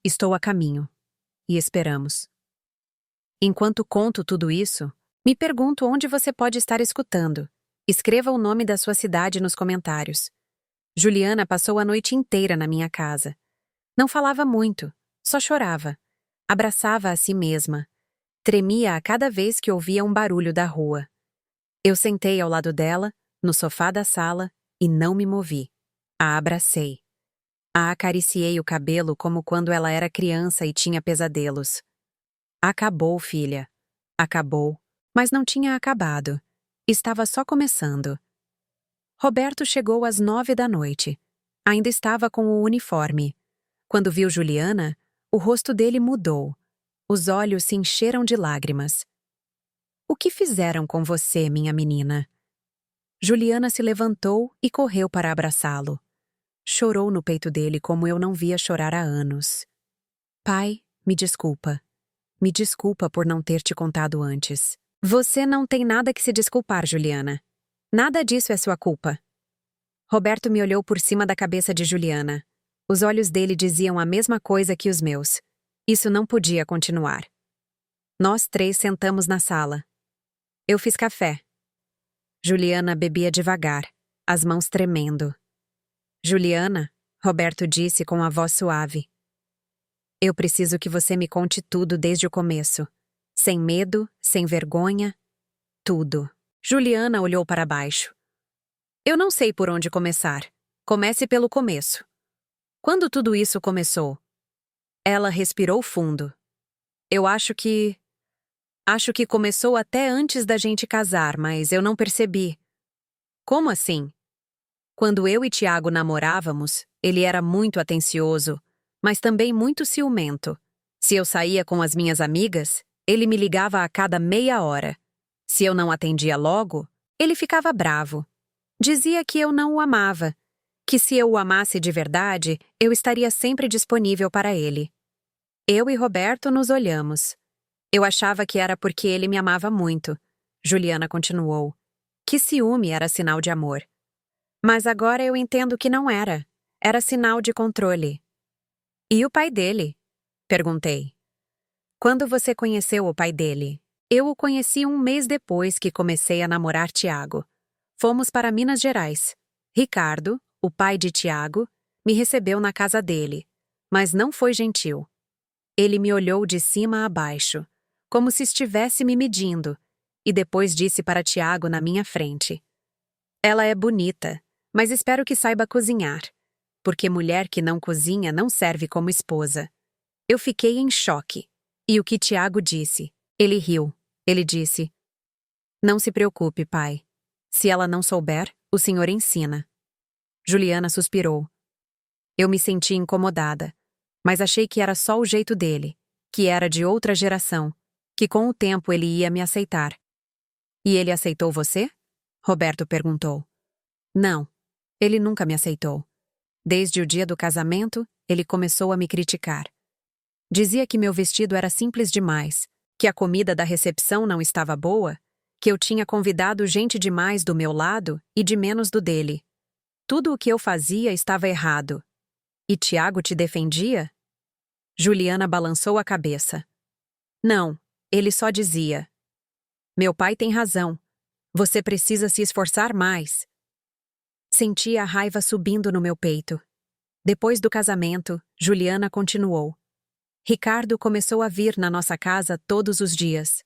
Estou a caminho. E esperamos. Enquanto conto tudo isso, me pergunto onde você pode estar escutando. Escreva o nome da sua cidade nos comentários. Juliana passou a noite inteira na minha casa. Não falava muito, só chorava. Abraçava a si mesma. Tremia a cada vez que ouvia um barulho da rua. Eu sentei ao lado dela, no sofá da sala, e não me movi. A abracei. A acariciei o cabelo como quando ela era criança e tinha pesadelos. Acabou, filha. Acabou. Mas não tinha acabado. Estava só começando. Roberto chegou às 9 da noite. Ainda estava com o uniforme. Quando viu Juliana, o rosto dele mudou. Os olhos se encheram de lágrimas. O que fizeram com você, minha menina? Juliana se levantou e correu para abraçá-lo. Chorou no peito dele como eu não via chorar há anos. Pai, me desculpa. Me desculpa por não ter te contado antes. Você não tem nada que se desculpar, Juliana. Nada disso é sua culpa. Roberto me olhou por cima da cabeça de Juliana. Os olhos dele diziam a mesma coisa que os meus. Isso não podia continuar. Nós três sentamos na sala. Eu fiz café. Juliana bebia devagar, as mãos tremendo. Juliana, Roberto disse com a voz suave. Eu preciso que você me conte tudo desde o começo. Sem medo, sem vergonha, tudo. Juliana olhou para baixo. Eu não sei por onde começar. Comece pelo começo. Quando tudo isso começou? Ela respirou fundo. Eu acho que começou até antes da gente casar, mas eu não percebi. Como assim? Quando eu e Tiago namorávamos, ele era muito atencioso, mas também muito ciumento. Se eu saía com as minhas amigas, ele me ligava a cada meia hora. Se eu não atendia logo, ele ficava bravo. Dizia que eu não o amava, que se eu o amasse de verdade, eu estaria sempre disponível para ele. Eu e Roberto nos olhamos. Eu achava que era porque ele me amava muito. Juliana continuou. Que ciúme era sinal de amor. Mas agora eu entendo que não era. Era sinal de controle. E o pai dele? Perguntei. Quando você conheceu o pai dele? Eu o conheci um mês depois que comecei a namorar Tiago. Fomos para Minas Gerais. Ricardo, o pai de Tiago, me recebeu na casa dele, mas não foi gentil. Ele me olhou de cima a baixo, como se estivesse me medindo, e depois disse para Tiago na minha frente. Ela é bonita, mas espero que saiba cozinhar, porque mulher que não cozinha não serve como esposa. Eu fiquei em choque. E o que Tiago disse? Ele riu. Ele disse, não se preocupe, pai. Se ela não souber, o senhor ensina. Juliana suspirou. Eu me senti incomodada, mas achei que era só o jeito dele, que era de outra geração, que com o tempo ele ia me aceitar. E ele aceitou você? Roberto perguntou. Não, ele nunca me aceitou. Desde o dia do casamento, ele começou a me criticar. Dizia que meu vestido era simples demais, Que a comida da recepção não estava boa? Que eu tinha convidado gente demais do meu lado e de menos do dele. Tudo o que eu fazia estava errado. E Tiago te defendia? Juliana balançou a cabeça. Não, ele só dizia: meu pai tem razão. Você precisa se esforçar mais. Sentia a raiva subindo no meu peito. Depois do casamento, Juliana continuou. Ricardo começou a vir na nossa casa todos os dias.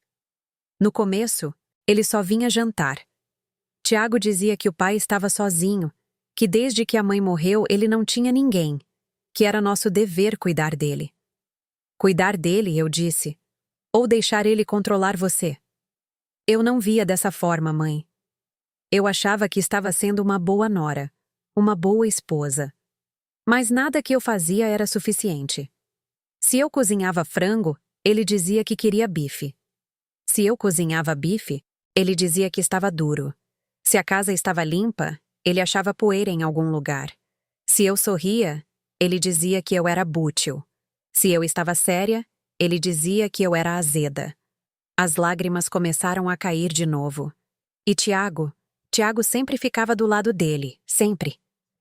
No começo, ele só vinha jantar. Tiago dizia que o pai estava sozinho, que desde que a mãe morreu ele não tinha ninguém, que era nosso dever cuidar dele. Cuidar dele, eu disse, ou deixar ele controlar você. Eu não via dessa forma, mãe. Eu achava que estava sendo uma boa nora, uma boa esposa. Mas nada que eu fazia era suficiente. Se eu cozinhava frango, ele dizia que queria bife. Se eu cozinhava bife, ele dizia que estava duro. Se a casa estava limpa, ele achava poeira em algum lugar. Se eu sorria, ele dizia que eu era bútil. Se eu estava séria, ele dizia que eu era azeda. As lágrimas começaram a cair de novo. E Tiago sempre ficava do lado dele, sempre.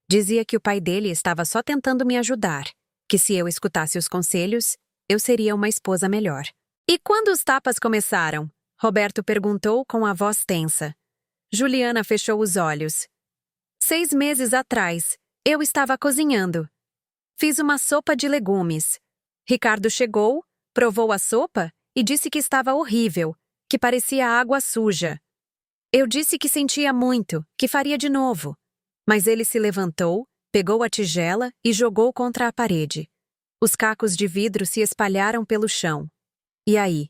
Dizia que o pai dele estava só tentando me ajudar, que se eu escutasse os conselhos, eu seria uma esposa melhor. E quando os tapas começaram? Roberto perguntou com a voz tensa. Juliana fechou os olhos. 6 meses atrás, eu estava cozinhando. Fiz uma sopa de legumes. Ricardo chegou, provou a sopa e disse que estava horrível, que parecia água suja. Eu disse que sentia muito, que faria de novo. Mas ele se levantou, pegou a tigela e jogou contra a parede. Os cacos de vidro se espalharam pelo chão. E aí?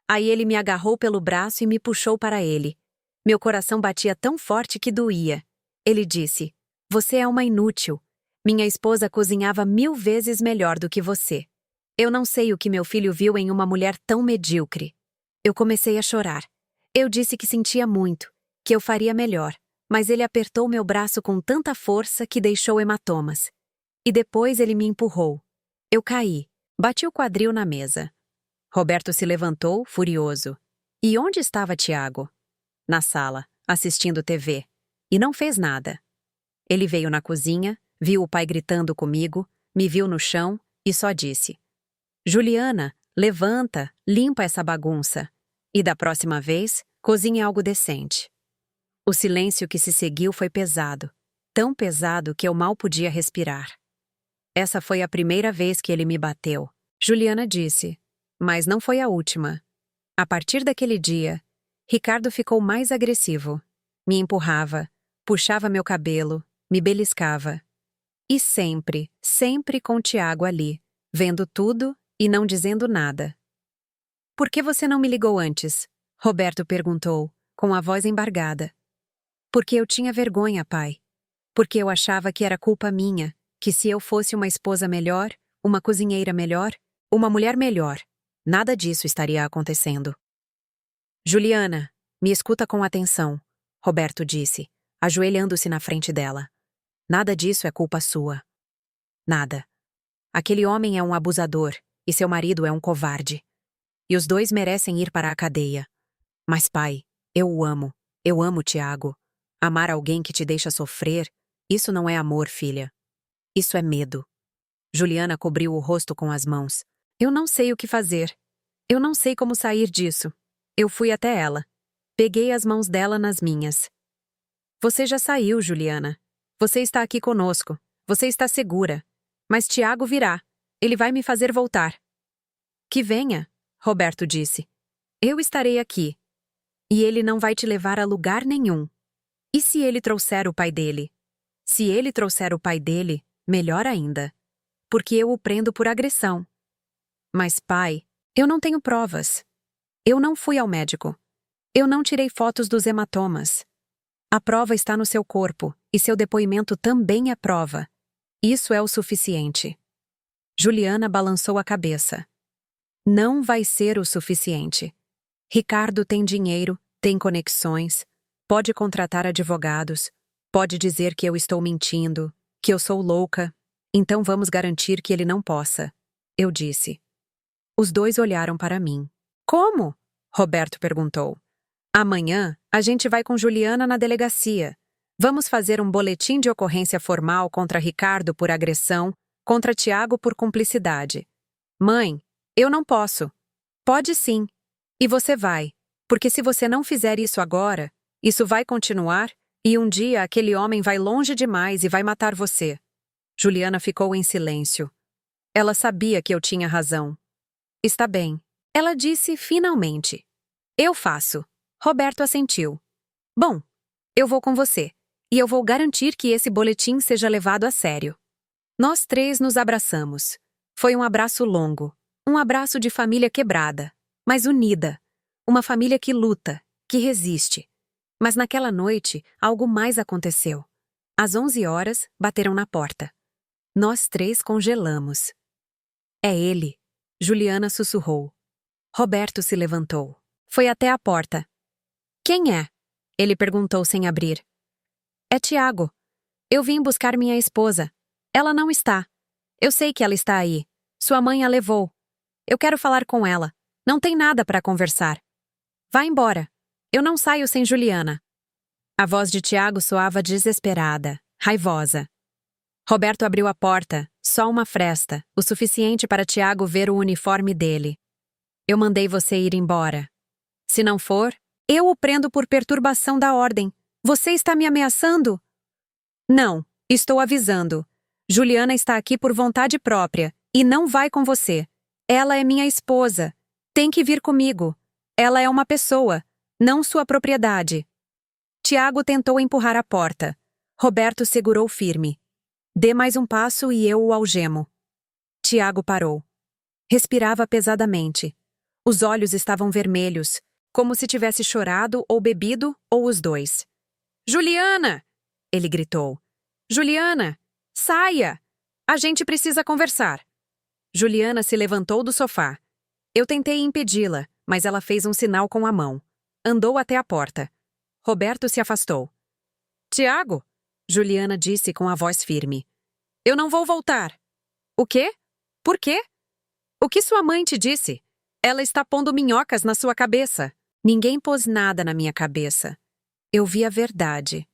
Aí ele me agarrou pelo braço e me puxou para ele. Meu coração batia tão forte que doía. Ele disse: você é uma inútil. Minha esposa cozinhava 1000 vezes melhor do que você. Eu não sei o que meu filho viu em uma mulher tão medíocre. Eu comecei a chorar. Eu disse que sentia muito, que eu faria melhor, mas ele apertou meu braço com tanta força que deixou hematomas. E depois ele me empurrou. Eu caí, bati o quadril na mesa. Roberto se levantou, furioso. E onde estava Tiago? Na sala, assistindo TV. E não fez nada. Ele veio na cozinha, viu o pai gritando comigo, me viu no chão e só disse: Juliana, levanta, limpa essa bagunça. E da próxima vez, cozinhe algo decente. O silêncio que se seguiu foi pesado, tão pesado que eu mal podia respirar. Essa foi a primeira vez que ele me bateu, Juliana disse, mas não foi a última. A partir daquele dia, Ricardo ficou mais agressivo. Me empurrava, puxava meu cabelo, me beliscava. E sempre, sempre com Tiago ali, vendo tudo e não dizendo nada. Por que você não me ligou antes? Roberto perguntou, com a voz embargada. Porque eu tinha vergonha, pai. Porque eu achava que era culpa minha, que se eu fosse uma esposa melhor, uma cozinheira melhor, uma mulher melhor, nada disso estaria acontecendo. Juliana, me escuta com atenção, Roberto disse, ajoelhando-se na frente dela. Nada disso é culpa sua. Nada. Aquele homem é um abusador e seu marido é um covarde. E os dois merecem ir para a cadeia. Mas, pai, eu o amo. Eu amo Tiago. Amar alguém que te deixa sofrer, isso não é amor, filha. Isso é medo. Juliana cobriu o rosto com as mãos. Eu não sei o que fazer. Eu não sei como sair disso. Eu fui até ela. Peguei as mãos dela nas minhas. Você já saiu, Juliana. Você está aqui conosco. Você está segura. Mas Tiago virá. Ele vai me fazer voltar. Que venha, Roberto disse. Eu estarei aqui. E ele não vai te levar a lugar nenhum. E se ele trouxer o pai dele? Se ele trouxer o pai dele, melhor ainda. Porque eu o prendo por agressão. Mas, pai, eu não tenho provas. Eu não fui ao médico. Eu não tirei fotos dos hematomas. A prova está no seu corpo, e seu depoimento também é prova. Isso é o suficiente. Juliana balançou a cabeça. Não vai ser o suficiente. Ricardo tem dinheiro, tem conexões, pode contratar advogados, pode dizer que eu estou mentindo, que eu sou louca. Então vamos garantir que ele não possa. Eu disse. Os dois olharam para mim. Como? Roberto perguntou. Amanhã, a gente vai com Juliana na delegacia. Vamos fazer um boletim de ocorrência formal contra Ricardo por agressão, contra Tiago por cumplicidade. Mãe, eu não posso. Pode sim. E você vai, porque se você não fizer isso agora, isso vai continuar e um dia aquele homem vai longe demais e vai matar você. Juliana ficou em silêncio. Ela sabia que eu tinha razão. Está bem. Ela disse finalmente. Eu faço. Roberto assentiu. Bom, eu vou com você. E eu vou garantir que esse boletim seja levado a sério. Nós três nos abraçamos. Foi um abraço longo. Um abraço de família quebrada, mas unida. Uma família que luta, que resiste. Mas naquela noite, algo mais aconteceu. Às 11 horas, bateram na porta. Nós três congelamos. É ele, Juliana sussurrou. Roberto se levantou. Foi até a porta. Quem é? Ele perguntou sem abrir. É Tiago. Eu vim buscar minha esposa. Ela não está. Eu sei que ela está aí. Sua mãe a levou. Eu quero falar com ela. Não tem nada para conversar. Vá embora. Eu não saio sem Juliana. A voz de Tiago soava desesperada, raivosa. Roberto abriu a porta, só uma fresta, o suficiente para Tiago ver o uniforme dele. Eu mandei você ir embora. Se não for, eu o prendo por perturbação da ordem. Você está me ameaçando? Não, estou avisando. Juliana está aqui por vontade própria e não vai com você. Ela é minha esposa. Tem que vir comigo. Ela é uma pessoa, não sua propriedade. Tiago tentou empurrar a porta. Roberto segurou firme. Dê mais um passo e eu o algemo. Tiago parou. Respirava pesadamente. Os olhos estavam vermelhos, como se tivesse chorado ou bebido, ou os dois. Juliana! Ele gritou. Juliana! Saia! A gente precisa conversar. Juliana se levantou do sofá. Eu tentei impedi-la, mas ela fez um sinal com a mão. Andou até a porta. Roberto se afastou. Tiago! Juliana disse com a voz firme. Eu não vou voltar. O quê? Por quê? O que sua mãe te disse? Ela está pondo minhocas na sua cabeça. Ninguém pôs nada na minha cabeça. Eu vi a verdade.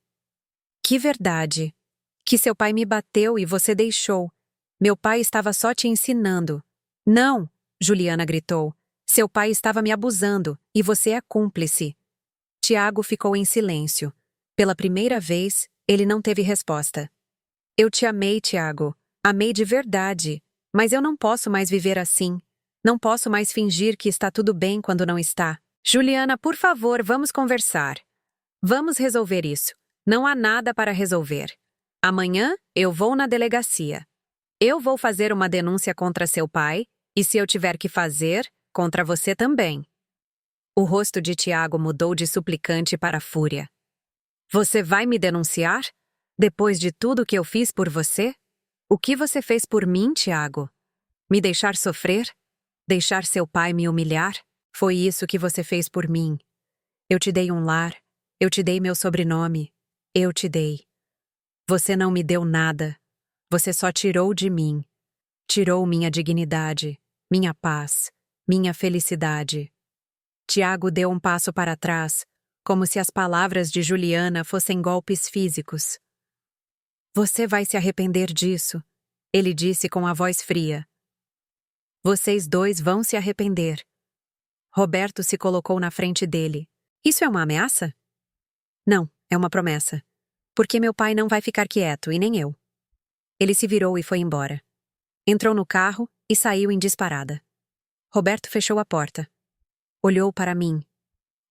Que verdade? Que seu pai me bateu e você deixou. Meu pai estava só te ensinando. Não, Juliana gritou. Seu pai estava me abusando e você é cúmplice. Tiago ficou em silêncio. Pela primeira vez, ele não teve resposta. Eu te amei, Tiago. Amei de verdade. Mas eu não posso mais viver assim. Não posso mais fingir que está tudo bem quando não está. Juliana, por favor, vamos conversar. Vamos resolver isso. Não há nada para resolver. Amanhã eu vou na delegacia. Eu vou fazer uma denúncia contra seu pai e, se eu tiver que fazer, contra você também. O rosto de Tiago mudou de suplicante para fúria. Você vai me denunciar? Depois de tudo que eu fiz por você? O que você fez por mim, Tiago? Me deixar sofrer? Deixar seu pai me humilhar? Foi isso que você fez por mim. Eu te dei um lar. Eu te dei meu sobrenome. Eu te dei. Você não me deu nada. Você só tirou de mim. Tirou minha dignidade, minha paz, minha felicidade. Tiago deu um passo para trás, como se as palavras de Juliana fossem golpes físicos. Você vai se arrepender disso, ele disse com a voz fria. Vocês dois vão se arrepender. Roberto se colocou na frente dele. Isso é uma ameaça? Não, é uma promessa. Porque meu pai não vai ficar quieto, e nem eu. Ele se virou e foi embora. Entrou no carro e saiu em disparada. Roberto fechou a porta. Olhou para mim.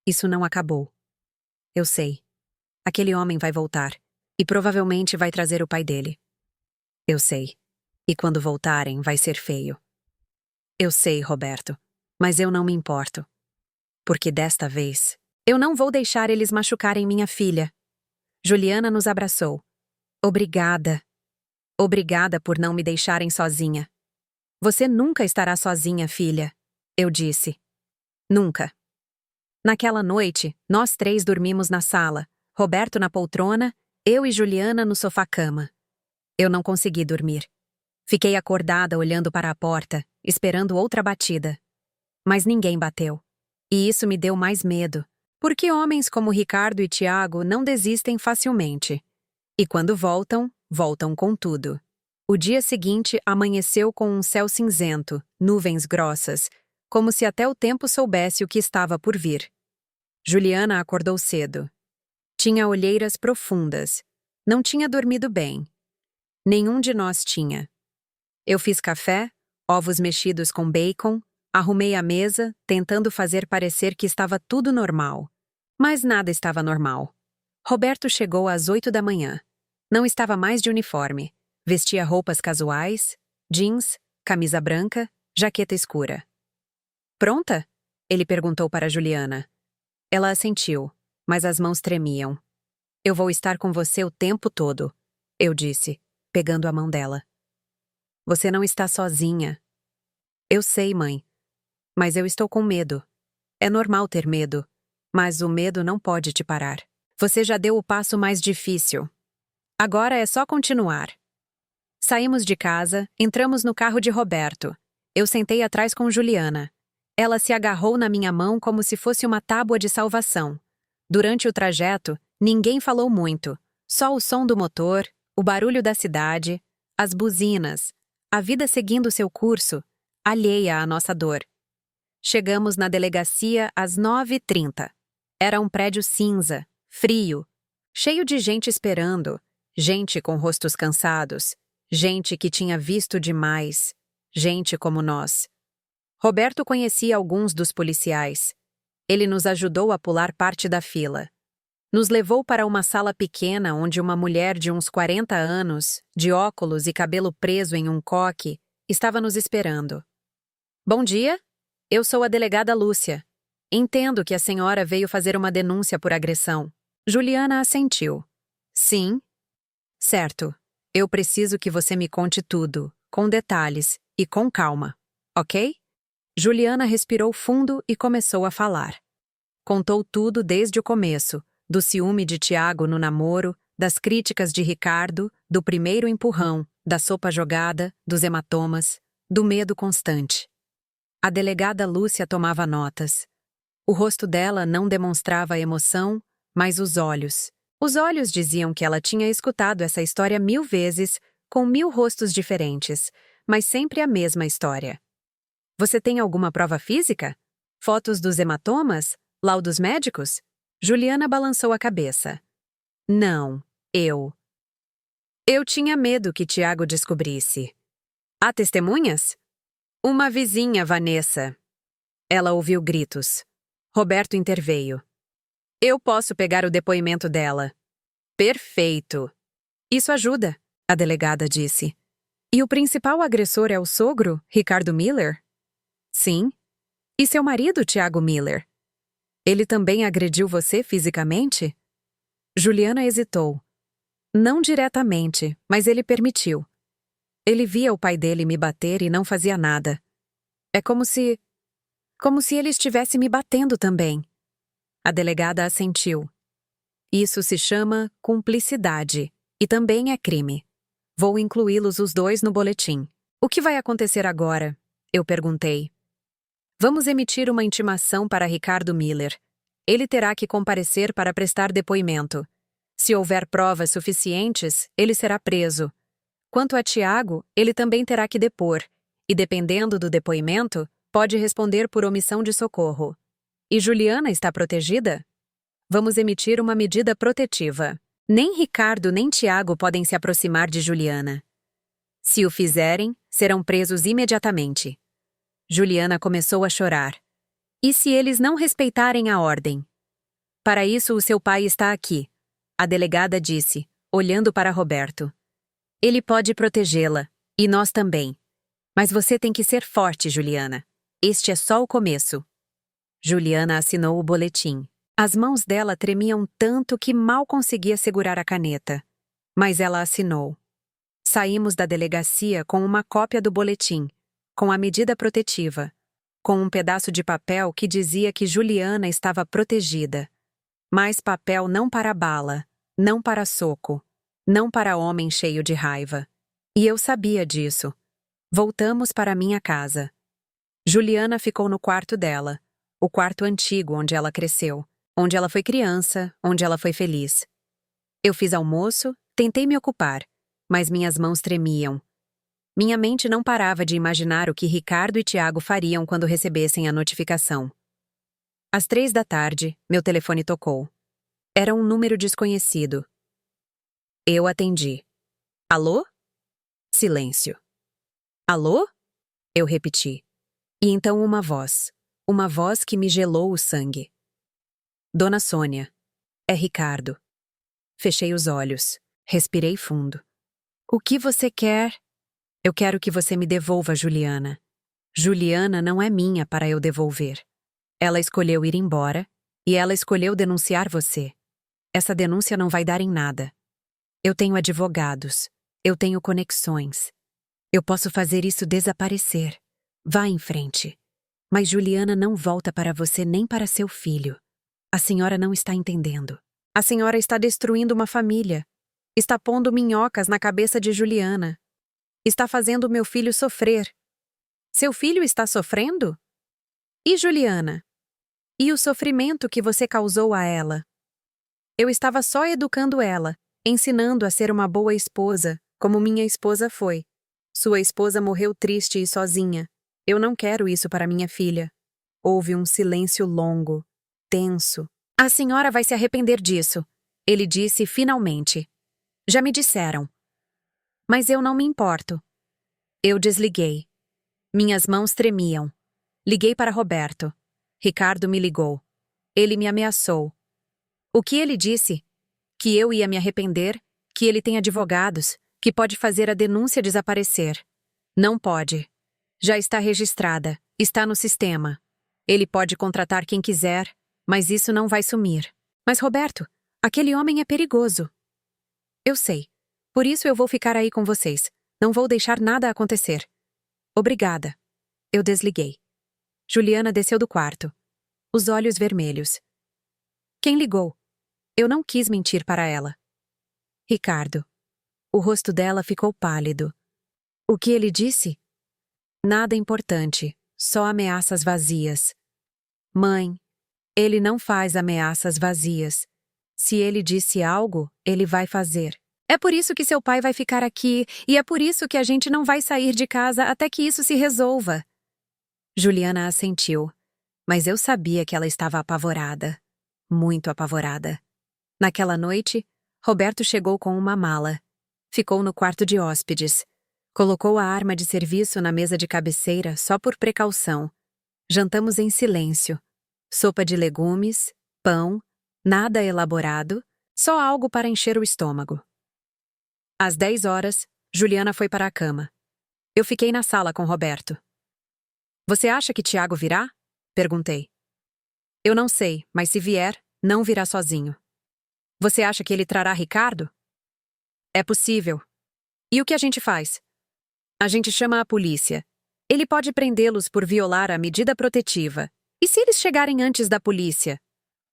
Isso não acabou. Eu sei. Aquele homem vai voltar. E provavelmente vai trazer o pai dele. Eu sei. E quando voltarem, vai ser feio. Eu sei, Roberto. Mas eu não me importo. Porque desta vez, eu não vou deixar eles machucarem minha filha. Juliana nos abraçou. Obrigada. Obrigada por não me deixarem sozinha. Você nunca estará sozinha, filha, eu disse. Nunca. Naquela noite, nós três dormimos na sala, Roberto na poltrona, eu e Juliana no sofá-cama. Eu não consegui dormir. Fiquei acordada olhando para a porta, esperando outra batida. mas ninguém bateu. E isso me deu mais medo, porque homens como Ricardo e Tiago não desistem facilmente. E quando voltam, voltam com tudo. O dia seguinte amanheceu com um céu cinzento, nuvens grossas, como se até o tempo soubesse o que estava por vir. Juliana acordou cedo. Tinha olheiras profundas. Não tinha dormido bem. Nenhum de nós tinha. Eu fiz café, ovos mexidos com bacon, arrumei a mesa, tentando fazer parecer que estava tudo normal. Mas nada estava normal. Roberto chegou às 8 da manhã. Não estava mais de uniforme. Vestia roupas casuais, jeans, camisa branca, jaqueta escura. Pronta? Ele perguntou para Juliana. Ela assentiu, mas as mãos tremiam. Eu vou estar com você o tempo todo, eu disse, pegando a mão dela. Você não está sozinha. Eu sei, mãe. Mas eu estou com medo. É normal ter medo, mas o medo não pode te parar. Você já deu o passo mais difícil. Agora é só continuar. Saímos de casa, entramos no carro de Roberto. Eu sentei atrás com Juliana. Ela se agarrou na minha mão como se fosse uma tábua de salvação. Durante o trajeto, ninguém falou muito. Só o som do motor, o barulho da cidade, as buzinas, a vida seguindo seu curso, alheia à nossa dor. Chegamos na delegacia às 9h30. Era um prédio cinza, frio, cheio de gente esperando, gente com rostos cansados, gente que tinha visto demais, gente como nós. Roberto conhecia alguns dos policiais. Ele nos ajudou a pular parte da fila. Nos levou para uma sala pequena onde uma mulher de uns 40 anos, de óculos e cabelo preso em um coque, estava nos esperando. Bom dia, eu sou a delegada Lúcia. Entendo que a senhora veio fazer uma denúncia por agressão. Juliana assentiu. Sim. Certo. Eu preciso que você me conte tudo, com detalhes e com calma, ok? Juliana respirou fundo e começou a falar. Contou tudo desde o começo, do ciúme de Tiago no namoro, das críticas de Ricardo, do primeiro empurrão, da sopa jogada, dos hematomas, do medo constante. A delegada Lúcia tomava notas. O rosto dela não demonstrava emoção, mas os olhos. Os olhos diziam que ela tinha escutado essa história 1000 vezes, com 1000 rostos diferentes, mas sempre a mesma história. Você tem alguma prova física? Fotos dos hematomas? Laudos médicos? Juliana balançou a cabeça. Não, eu. Eu tinha medo que Tiago descobrisse. Há testemunhas? Uma vizinha, Vanessa. Ela ouviu gritos. Roberto interveio. Eu posso pegar o depoimento dela. Perfeito. Isso ajuda, a delegada disse. E o principal agressor é o sogro, Ricardo Miller? Sim. E seu marido, Tiago Miller? Ele também agrediu você fisicamente? Juliana hesitou. Não diretamente, mas ele permitiu. Ele via o pai dele me bater e não fazia nada. É como se ele estivesse me batendo também. A delegada assentiu. Isso se chama cumplicidade e também é crime. Vou incluí-los os dois no boletim. O que vai acontecer agora? Eu perguntei. Vamos emitir uma intimação para Ricardo Miller. Ele terá que comparecer para prestar depoimento. Se houver provas suficientes, ele será preso. Quanto a Tiago, ele também terá que depor, e dependendo do depoimento, pode responder por omissão de socorro. E Juliana está protegida? Vamos emitir uma medida protetiva. Nem Ricardo nem Tiago podem se aproximar de Juliana. Se o fizerem, serão presos imediatamente. Juliana começou a chorar. E se eles não respeitarem a ordem? Para isso o seu pai está aqui, a delegada disse, olhando para Roberto. Ele pode protegê-la, e nós também. Mas você tem que ser forte, Juliana. Este é só o começo. Juliana assinou o boletim. As mãos dela tremiam tanto que mal conseguia segurar a caneta. Mas ela assinou. Saímos da delegacia com uma cópia do boletim, com a medida protetiva, com um pedaço de papel que dizia que Juliana estava protegida. Mais papel não para bala, não para soco, não para homem cheio de raiva. E eu sabia disso. Voltamos para minha casa. Juliana ficou no quarto dela, o quarto antigo onde ela cresceu, onde ela foi criança, onde ela foi feliz. Eu fiz almoço, tentei me ocupar, mas minhas mãos tremiam. Minha mente não parava de imaginar o que Ricardo e Tiago fariam quando recebessem a notificação. Às 3 da tarde, meu telefone tocou. Era um número desconhecido. Eu atendi. Alô? Silêncio. Alô? Eu repeti. E então uma voz que me gelou o sangue. Dona Sônia. É Ricardo. Fechei os olhos. Respirei fundo. O que você quer? Eu quero que você me devolva Juliana. Juliana não é minha para eu devolver. Ela escolheu ir embora, e ela escolheu denunciar você. Essa denúncia não vai dar em nada. Eu tenho advogados. Eu tenho conexões. Eu posso fazer isso desaparecer. Vá em frente. Mas Juliana não volta para você nem para seu filho. A senhora não está entendendo. A senhora está destruindo uma família. Está pondo minhocas na cabeça de Juliana. Está fazendo meu filho sofrer. Seu filho está sofrendo? E Juliana? E o sofrimento que você causou a ela? Eu estava só educando ela, ensinando a ser uma boa esposa, como minha esposa foi. Sua esposa morreu triste e sozinha. Eu não quero isso para minha filha. Houve um silêncio longo, tenso. A senhora vai se arrepender disso, ele disse finalmente. Já me disseram. Mas eu não me importo. Eu desliguei. Minhas mãos tremiam. Liguei para Roberto. Ricardo me ligou. Ele me ameaçou. O que ele disse? Que eu ia me arrepender, que ele tem advogados, que pode fazer a denúncia desaparecer. Não pode. Já está registrada, está no sistema. Ele pode contratar quem quiser, mas isso não vai sumir. Mas Roberto, aquele homem é perigoso. Eu sei. Por isso eu vou ficar aí com vocês. Não vou deixar nada acontecer. Obrigada. Eu desliguei. Juliana desceu do quarto. Os olhos vermelhos. Quem ligou? Eu não quis mentir para ela. Ricardo. O rosto dela ficou pálido. O que ele disse? Nada importante, só ameaças vazias. Mãe, ele não faz ameaças vazias. Se ele disse algo, ele vai fazer. É por isso que seu pai vai ficar aqui, e é por isso que a gente não vai sair de casa até que isso se resolva. Juliana assentiu, mas eu sabia que ela estava apavorada. Muito apavorada. Naquela noite, Roberto chegou com uma mala. Ficou no quarto de hóspedes. Colocou a arma de serviço na mesa de cabeceira só por precaução. Jantamos em silêncio. Sopa de legumes, pão, nada elaborado, só algo para encher o estômago. Às 10 horas, Juliana foi para a cama. Eu fiquei na sala com Roberto. Você acha que Tiago virá? Perguntei. Eu não sei, mas se vier, não virá sozinho. Você acha que ele trará Ricardo? É possível. E o que a gente faz? A gente chama a polícia. Ele pode prendê-los por violar a medida protetiva. E se eles chegarem antes da polícia?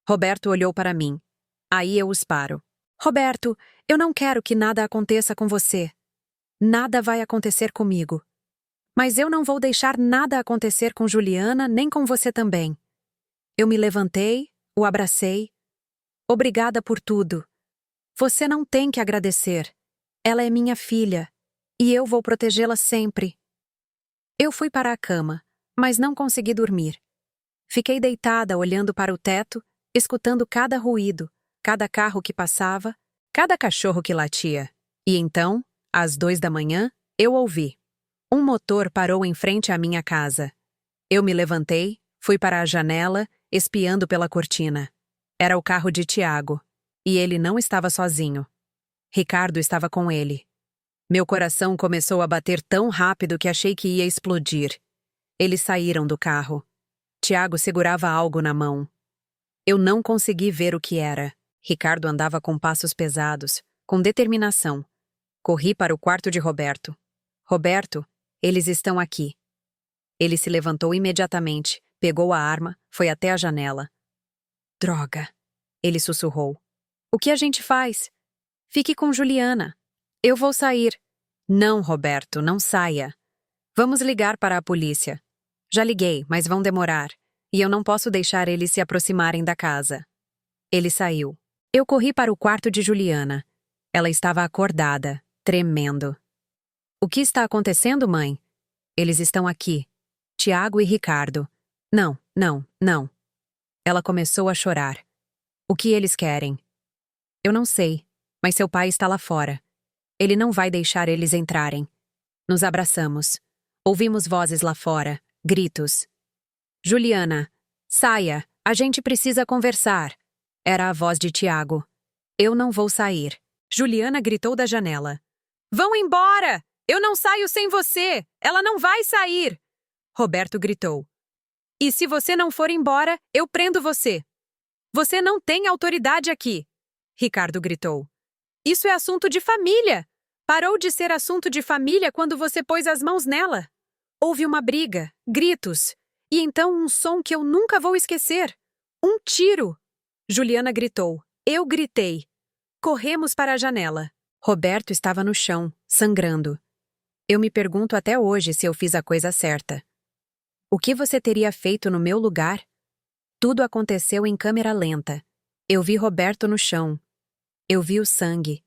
Roberto olhou para mim. Aí eu os paro. Roberto, eu não quero que nada aconteça com você. Nada vai acontecer comigo. Mas eu não vou deixar nada acontecer com Juliana nem com você também. Eu me levantei, o abracei. Obrigada por tudo. Você não tem que agradecer. Ela é minha filha. E eu vou protegê-la sempre. Eu fui para a cama, mas não consegui dormir. Fiquei deitada olhando para o teto, escutando cada ruído, cada carro que passava, cada cachorro que latia. E então, às 2 da manhã, eu ouvi. Um motor parou em frente à minha casa. Eu me levantei, fui para a janela, espiando pela cortina. Era o carro de Tiago. E ele não estava sozinho. Ricardo estava com ele. Meu coração começou a bater tão rápido que achei que ia explodir. Eles saíram do carro. Tiago segurava algo na mão. Eu não consegui ver o que era. Ricardo andava com passos pesados, com determinação. Corri para o quarto de Roberto. Roberto, eles estão aqui. Ele se levantou imediatamente, pegou a arma, foi até a janela. Droga! Ele sussurrou. O que a gente faz? Fique com Juliana. Eu vou sair. Não, Roberto, não saia. Vamos ligar para a polícia. Já liguei, mas vão demorar. E eu não posso deixar eles se aproximarem da casa. Ele saiu. Eu corri para o quarto de Juliana. Ela estava acordada, tremendo. O que está acontecendo, mãe? Eles estão aqui. Tiago e Ricardo. Não, não, não. Ela começou a chorar. O que eles querem? Eu não sei, mas seu pai está lá fora. Ele não vai deixar eles entrarem. Nos abraçamos. Ouvimos vozes lá fora, gritos. Juliana, saia, a gente precisa conversar. Era a voz de Tiago. Eu não vou sair. Juliana gritou da janela. Vão embora! Eu não saio sem você! Ela não vai sair! Roberto gritou. E se você não for embora, eu prendo você. Você não tem autoridade aqui. Ricardo gritou. Isso é assunto de família. Parou de ser assunto de família quando você pôs as mãos nela. Houve uma briga, gritos, e então um som que eu nunca vou esquecer. Um tiro. Juliana gritou. Eu gritei. Corremos para a janela. Roberto estava no chão, sangrando. Eu me pergunto até hoje se eu fiz a coisa certa. O que você teria feito no meu lugar? Tudo aconteceu em câmera lenta. Eu vi Roberto no chão. Eu vi o sangue.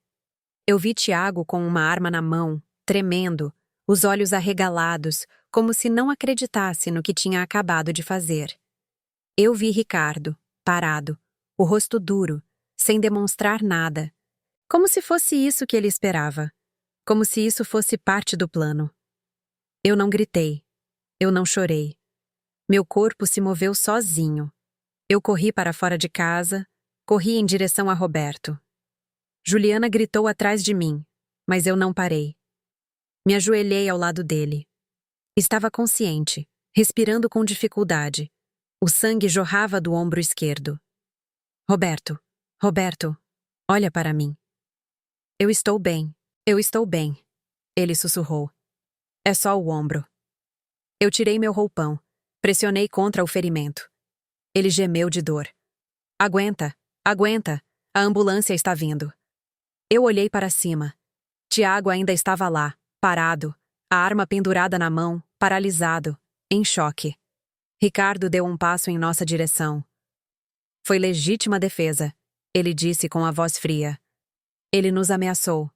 Eu vi Tiago com uma arma na mão, tremendo, os olhos arregalados, como se não acreditasse no que tinha acabado de fazer. Eu vi Ricardo, parado, o rosto duro, sem demonstrar nada. Como se fosse isso que ele esperava. Como se isso fosse parte do plano. Eu não gritei. Eu não chorei. Meu corpo se moveu sozinho. Eu corri para fora de casa, corri em direção a Roberto. Juliana gritou atrás de mim, mas eu não parei. Me ajoelhei ao lado dele. Estava consciente, respirando com dificuldade. O sangue jorrava do ombro esquerdo. Roberto, Roberto, olha para mim. Eu estou bem, ele sussurrou. É só o ombro. Eu tirei meu roupão, pressionei contra o ferimento. Ele gemeu de dor. Aguenta, aguenta, a ambulância está vindo. Eu olhei para cima. Tiago ainda estava lá, parado, a arma pendurada na mão, paralisado, em choque. Ricardo deu um passo em nossa direção. Foi legítima defesa, ele disse com a voz fria. Ele nos ameaçou.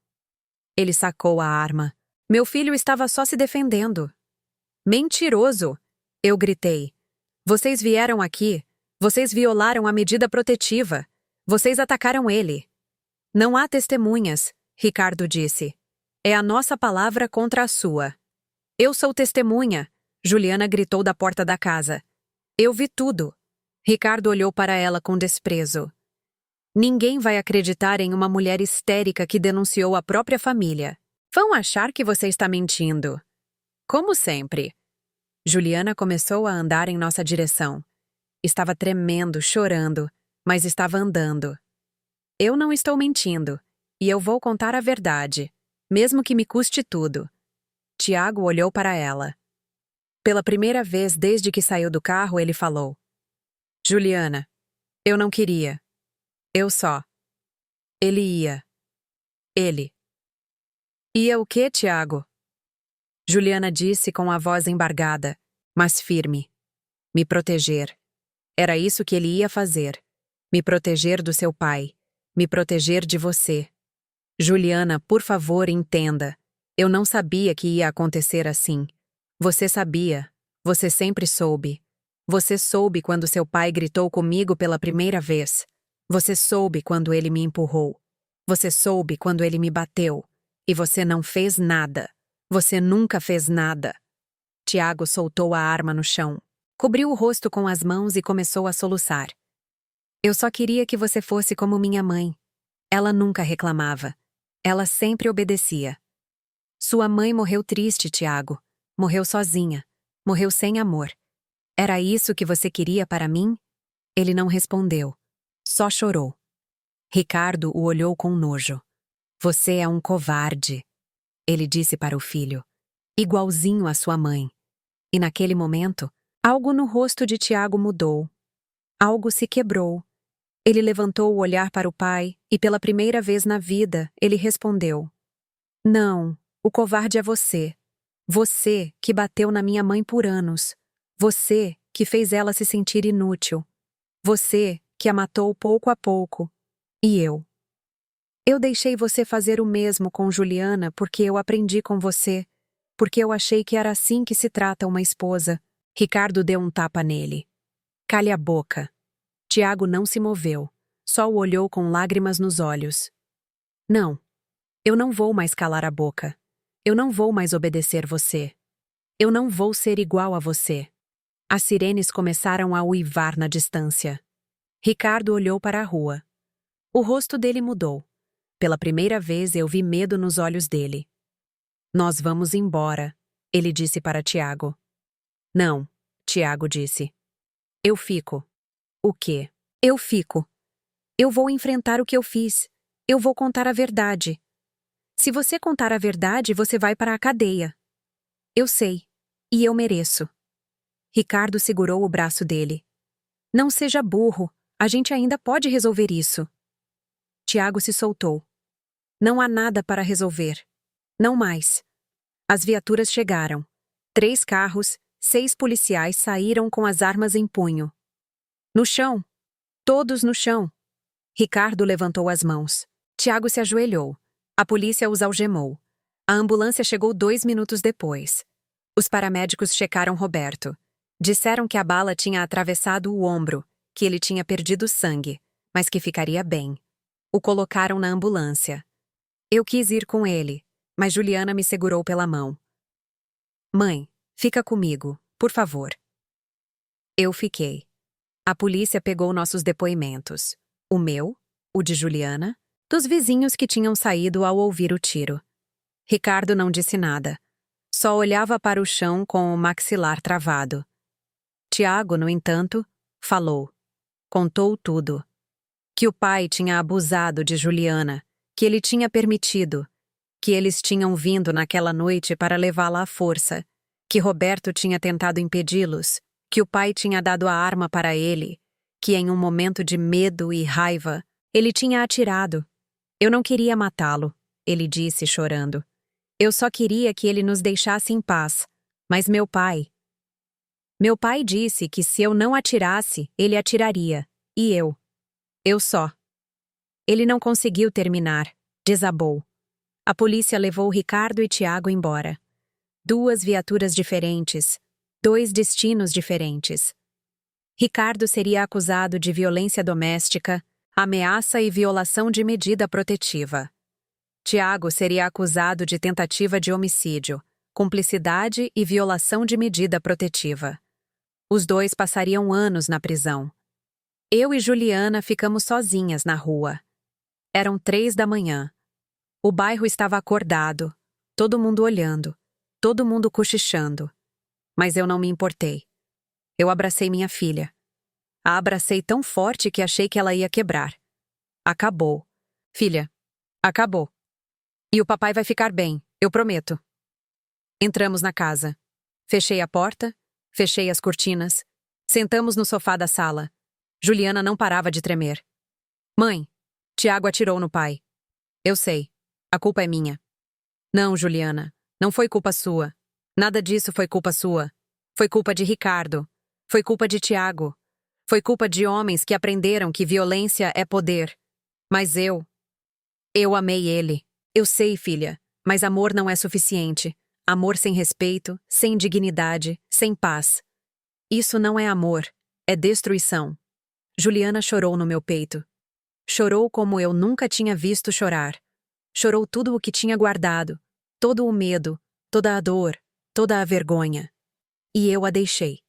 Ele sacou a arma. Meu filho estava só se defendendo. Mentiroso! Eu gritei. Vocês vieram aqui. Vocês violaram a medida protetiva. Vocês atacaram ele. Não há testemunhas, Ricardo disse. É a nossa palavra contra a sua. Eu sou testemunha, Juliana gritou da porta da casa. Eu vi tudo. Ricardo olhou para ela com desprezo. Ninguém vai acreditar em uma mulher histérica que denunciou a própria família. Vão achar que você está mentindo. Como sempre. Juliana começou a andar em nossa direção. Estava tremendo, chorando, mas estava andando. Eu não estou mentindo, e eu vou contar a verdade, mesmo que me custe tudo. Tiago olhou para ela. Pela primeira vez desde que saiu do carro, ele falou. Juliana, eu não queria. Eu só. Ele ia. Ele. Ia o quê, Tiago? Juliana disse com a voz embargada, mas firme. Me proteger. Era isso que ele ia fazer. Me proteger do seu pai. Me proteger de você. Juliana, por favor, entenda. Eu não sabia que ia acontecer assim. Você sabia. Você sempre soube. Você soube quando seu pai gritou comigo pela primeira vez. Você soube quando ele me empurrou. Você soube quando ele me bateu. E você não fez nada. Você nunca fez nada. Tiago soltou a arma no chão. Cobriu o rosto com as mãos e começou a soluçar. Eu só queria que você fosse como minha mãe. Ela nunca reclamava. Ela sempre obedecia. Sua mãe morreu triste, Tiago. Morreu sozinha. Morreu sem amor. Era isso que você queria para mim? Ele não respondeu. Só chorou. Ricardo o olhou com nojo. Você é um covarde, ele disse para o filho. Igualzinho à sua mãe. E naquele momento, algo no rosto de Tiago mudou. Algo se quebrou. Ele levantou o olhar para o pai e, pela primeira vez na vida, ele respondeu. Não, o covarde é você. Você que bateu na minha mãe por anos. Você que fez ela se sentir inútil. Você que a matou pouco a pouco. E eu. Eu deixei você fazer o mesmo com Juliana porque eu aprendi com você. Porque eu achei que era assim que se trata uma esposa. Ricardo deu um tapa nele. Cale a boca. Tiago não se moveu. Só o olhou com lágrimas nos olhos. Não. Eu não vou mais calar a boca. Eu não vou mais obedecer você. Eu não vou ser igual a você. As sirenes começaram a uivar na distância. Ricardo olhou para a rua. O rosto dele mudou. Pela primeira vez eu vi medo nos olhos dele. Nós vamos embora, ele disse para Tiago. Não, Tiago disse. Eu fico. O quê? Eu fico. Eu vou enfrentar o que eu fiz. Eu vou contar a verdade. Se você contar a verdade, você vai para a cadeia. Eu sei. E eu mereço. Ricardo segurou o braço dele. Não seja burro. A gente ainda pode resolver isso. Tiago se soltou. Não há nada para resolver. Não mais. As viaturas chegaram. 3 carros, 6 policiais saíram com as armas em punho. No chão. Todos no chão. Ricardo levantou as mãos. Tiago se ajoelhou. A polícia os algemou. A ambulância chegou 2 minutos depois. Os paramédicos checaram Roberto. Disseram que a bala tinha atravessado o ombro, que ele tinha perdido sangue, mas que ficaria bem. O colocaram na ambulância. Eu quis ir com ele, mas Juliana me segurou pela mão. Mãe, fica comigo, por favor. Eu fiquei. A polícia pegou nossos depoimentos. O meu, o de Juliana, dos vizinhos que tinham saído ao ouvir o tiro. Ricardo não disse nada. Só olhava para o chão com o maxilar travado. Tiago, no entanto, falou. Contou tudo. Que o pai tinha abusado de Juliana, que ele tinha permitido, que eles tinham vindo naquela noite para levá-la à força, que Roberto tinha tentado impedi-los, que o pai tinha dado a arma para ele, que em um momento de medo e raiva, ele tinha atirado. Eu não queria matá-lo, ele disse chorando. Eu só queria que ele nos deixasse em paz, mas meu pai disse que se eu não atirasse, ele atiraria, e eu. Eu só. Ele não conseguiu terminar. Desabou. A polícia levou Ricardo e Tiago embora. 2 viaturas diferentes. 2 destinos diferentes. Ricardo seria acusado de violência doméstica, ameaça e violação de medida protetiva. Tiago seria acusado de tentativa de homicídio, cumplicidade e violação de medida protetiva. Os 2 passariam anos na prisão. Eu e Juliana ficamos sozinhas na rua. Eram 3 da manhã. O bairro estava acordado, todo mundo olhando, todo mundo cochichando. Mas eu não me importei. Eu abracei minha filha. A abracei tão forte que achei que ela ia quebrar. Acabou. Filha, acabou. E o papai vai ficar bem, eu prometo. Entramos na casa. Fechei a porta, fechei as cortinas. Sentamos no sofá da sala. Juliana não parava de tremer. Mãe, Tiago atirou no pai. Eu sei. A culpa é minha. Não, Juliana. Não foi culpa sua. Nada disso foi culpa sua. Foi culpa de Ricardo. Foi culpa de Tiago. Foi culpa de homens que aprenderam que violência é poder. Mas eu amei ele. Eu sei, filha. Mas amor não é suficiente. Amor sem respeito, sem dignidade, sem paz. Isso não é amor. É destruição. Juliana chorou no meu peito. Chorou como eu nunca tinha visto chorar. Chorou tudo o que tinha guardado, todo o medo, toda a dor, toda a vergonha. E eu a deixei.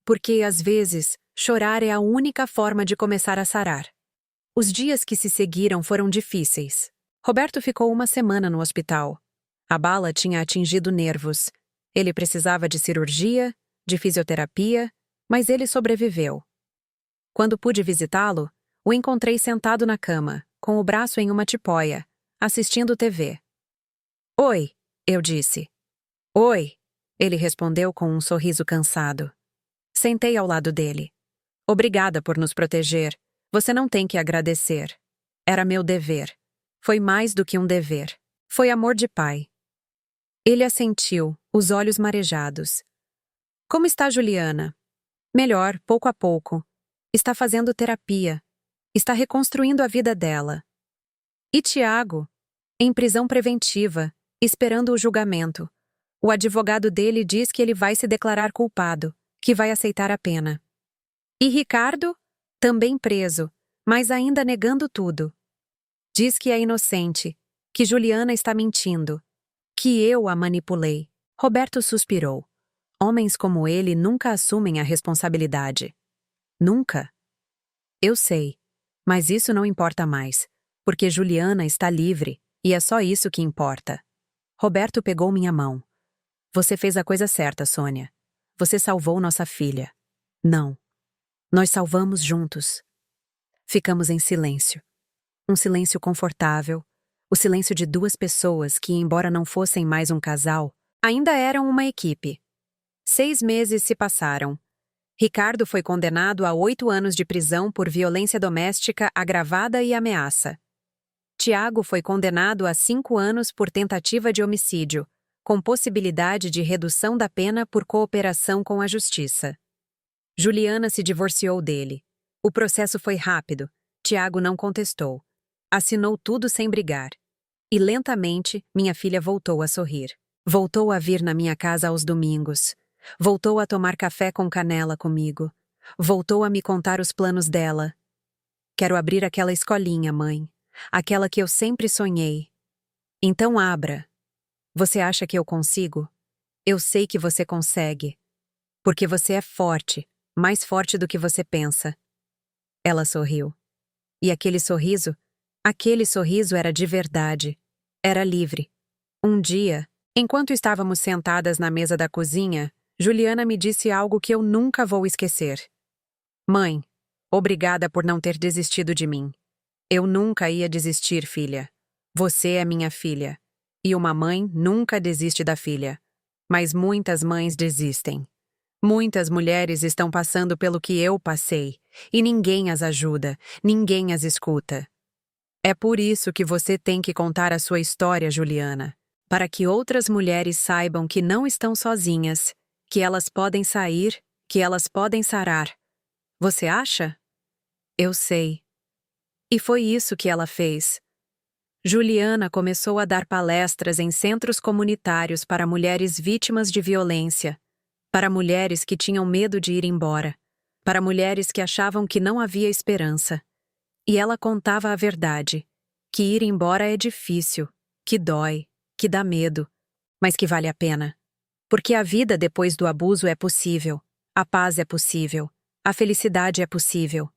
Porque, às vezes, chorar é a única forma de começar a sarar. Os dias que se seguiram foram difíceis. Roberto ficou 1 semana no hospital. A bala tinha atingido nervos. Ele precisava de cirurgia, de fisioterapia, mas ele sobreviveu. Quando pude visitá-lo, o encontrei sentado na cama, com o braço em uma tipóia, assistindo TV. Oi, eu disse. Oi, ele respondeu com um sorriso cansado. Sentei ao lado dele. Obrigada por nos proteger. Você não tem que agradecer. Era meu dever. Foi mais do que um dever. Foi amor de pai. Ele assentiu, os olhos marejados. Como está Juliana? Melhor, pouco a pouco. Está fazendo terapia. Está reconstruindo a vida dela. E Tiago? Em prisão preventiva, esperando o julgamento. O advogado dele diz que ele vai se declarar culpado, que vai aceitar a pena. E Ricardo? Também preso, mas ainda negando tudo. Diz que é inocente, que Juliana está mentindo, que eu a manipulei. Roberto suspirou. Homens como ele nunca assumem a responsabilidade. Nunca. Eu sei, mas isso não importa mais, porque Juliana está livre, e é só isso que importa. Roberto pegou minha mão. Você fez a coisa certa, Sônia. Você salvou nossa filha. Não. Nós salvamos juntos. Ficamos em silêncio. Um silêncio confortável, o silêncio de duas pessoas que, embora não fossem mais um casal, ainda eram uma equipe. 6 meses se passaram. Ricardo foi condenado a 8 anos de prisão por violência doméstica agravada e ameaça. Tiago foi condenado a 5 anos por tentativa de homicídio, com possibilidade de redução da pena por cooperação com a justiça. Juliana se divorciou dele. O processo foi rápido. Tiago não contestou. Assinou tudo sem brigar. E lentamente, minha filha voltou a sorrir. Voltou a vir na minha casa aos domingos. Voltou a tomar café com canela comigo. Voltou a me contar os planos dela. Quero abrir aquela escolinha, mãe. Aquela que eu sempre sonhei. Então abra. Você acha que eu consigo? Eu sei que você consegue. Porque você é forte, mais forte do que você pensa. Ela sorriu. E aquele sorriso era de verdade. Era livre. Um dia, enquanto estávamos sentadas na mesa da cozinha, Juliana me disse algo que eu nunca vou esquecer. Mãe, obrigada por não ter desistido de mim. Eu nunca ia desistir, filha. Você é minha filha. E uma mãe nunca desiste da filha. Mas muitas mães desistem. Muitas mulheres estão passando pelo que eu passei, e ninguém as ajuda, ninguém as escuta. É por isso que você tem que contar a sua história, Juliana, para que outras mulheres saibam que não estão sozinhas, que elas podem sair, que elas podem sarar. Você acha? Eu sei. E foi isso que ela fez. Juliana começou a dar palestras em centros comunitários para mulheres vítimas de violência, para mulheres que tinham medo de ir embora, para mulheres que achavam que não havia esperança. E ela contava a verdade, que ir embora é difícil, que dói, que dá medo, mas que vale a pena. Porque a vida depois do abuso é possível, a paz é possível, a felicidade é possível.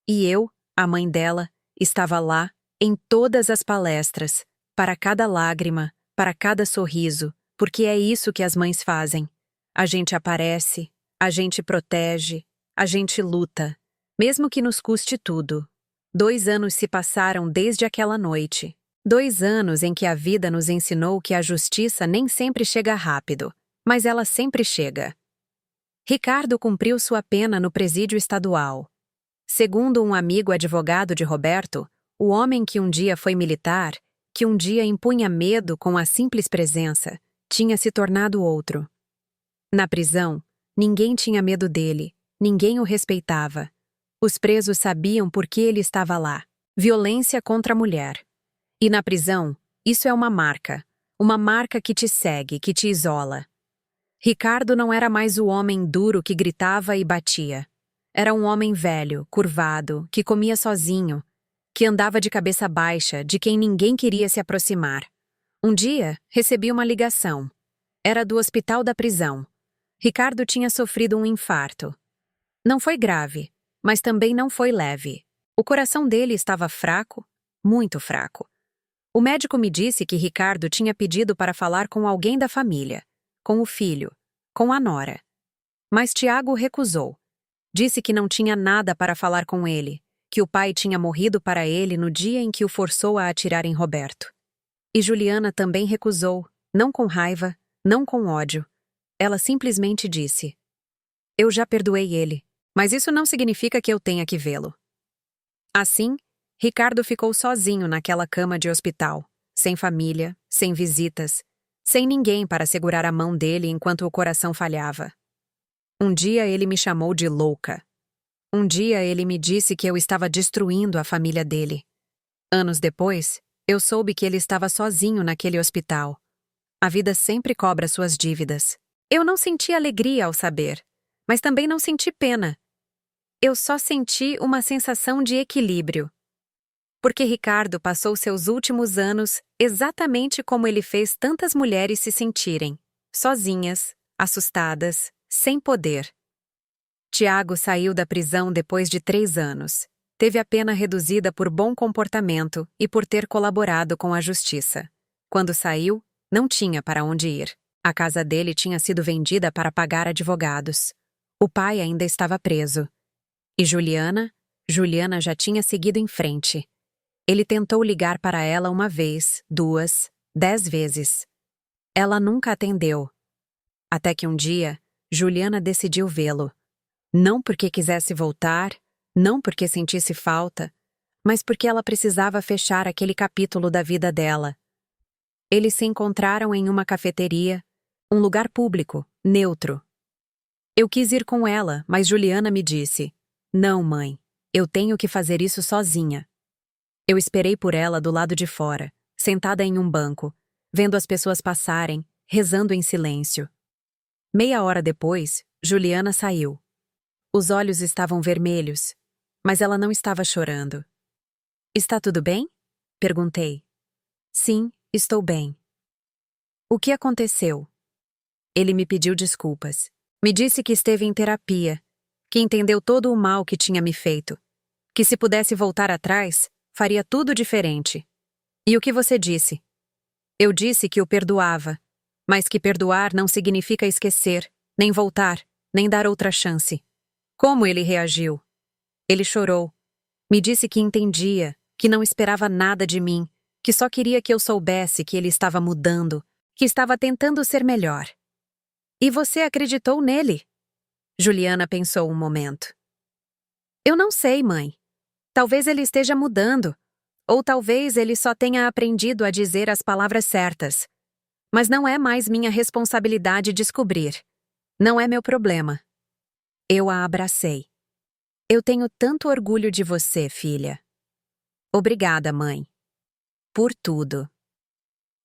E eu, a mãe dela, estava lá, em todas as palestras, para cada lágrima, para cada sorriso, porque é isso que as mães fazem. A gente aparece, a gente protege, a gente luta, mesmo que nos custe tudo. 2 anos se passaram desde aquela noite. 2 anos em que a vida nos ensinou que a justiça nem sempre chega rápido, mas ela sempre chega. Ricardo cumpriu sua pena no presídio estadual. Segundo um amigo advogado de Roberto, o homem que um dia foi militar, que um dia impunha medo com a simples presença, tinha se tornado outro. Na prisão, ninguém tinha medo dele, ninguém o respeitava. Os presos sabiam por que ele estava lá. Violência contra a mulher. E na prisão, isso é uma marca que te segue, que te isola. Ricardo não era mais o homem duro que gritava e batia. Era um homem velho, curvado, que comia sozinho, que andava de cabeça baixa, de quem ninguém queria se aproximar. Um dia, recebi uma ligação. Era do hospital da prisão. Ricardo tinha sofrido um infarto. Não foi grave, mas também não foi leve. O coração dele estava fraco, muito fraco. O médico me disse que Ricardo tinha pedido para falar com alguém da família, com o filho, com a nora. Mas Tiago recusou. Disse que não tinha nada para falar com ele, que o pai tinha morrido para ele no dia em que o forçou a atirar em Roberto. E Juliana também recusou, não com raiva, não com ódio. Ela simplesmente disse: "Eu já perdoei ele, mas isso não significa que eu tenha que vê-lo." Assim, Ricardo ficou sozinho naquela cama de hospital, sem família, sem visitas, sem ninguém para segurar a mão dele enquanto o coração falhava. Um dia ele me chamou de louca. Um dia ele me disse que eu estava destruindo a família dele. Anos depois, eu soube que ele estava sozinho naquele hospital. A vida sempre cobra suas dívidas. Eu não senti alegria ao saber, mas também não senti pena. Eu só senti uma sensação de equilíbrio. Porque Ricardo passou seus últimos anos exatamente como ele fez tantas mulheres se sentirem, sozinhas, assustadas, sem poder. Tiago saiu da prisão depois de 3 anos. Teve a pena reduzida por bom comportamento e por ter colaborado com a justiça. Quando saiu, não tinha para onde ir. A casa dele tinha sido vendida para pagar advogados. O pai ainda estava preso. E Juliana já tinha seguido em frente. Ele tentou ligar para ela 1 vez, 2, 10 vezes. Ela nunca atendeu. Até que um dia, Juliana decidiu vê-lo. Não porque quisesse voltar, não porque sentisse falta, mas porque ela precisava fechar aquele capítulo da vida dela. Eles se encontraram em uma cafeteria, um lugar público, neutro. Eu quis ir com ela, mas Juliana me disse: "Não, mãe, eu tenho que fazer isso sozinha." Eu esperei por ela do lado de fora, sentada em um banco, vendo as pessoas passarem, rezando em silêncio. Meia hora depois, Juliana saiu. Os olhos estavam vermelhos, mas ela não estava chorando. "Está tudo bem?" perguntei. "Sim, estou bem." "O que aconteceu?" Ele me pediu desculpas. Me disse que esteve em terapia, que entendeu todo o mal que tinha me feito, que se pudesse voltar atrás, faria tudo diferente. "E o que você disse?" Eu disse que o perdoava, mas que perdoar não significa esquecer, nem voltar, nem dar outra chance. Como ele reagiu? Ele chorou. Me disse que entendia, que não esperava nada de mim, que só queria que eu soubesse que ele estava mudando, que estava tentando ser melhor. "E você acreditou nele?" Juliana pensou um momento. "Eu não sei, mãe. Talvez ele esteja mudando, ou talvez ele só tenha aprendido a dizer as palavras certas. Mas não é mais minha responsabilidade descobrir. Não é meu problema." Eu a abracei. "Eu tenho tanto orgulho de você, filha." "Obrigada, mãe." "Por tudo."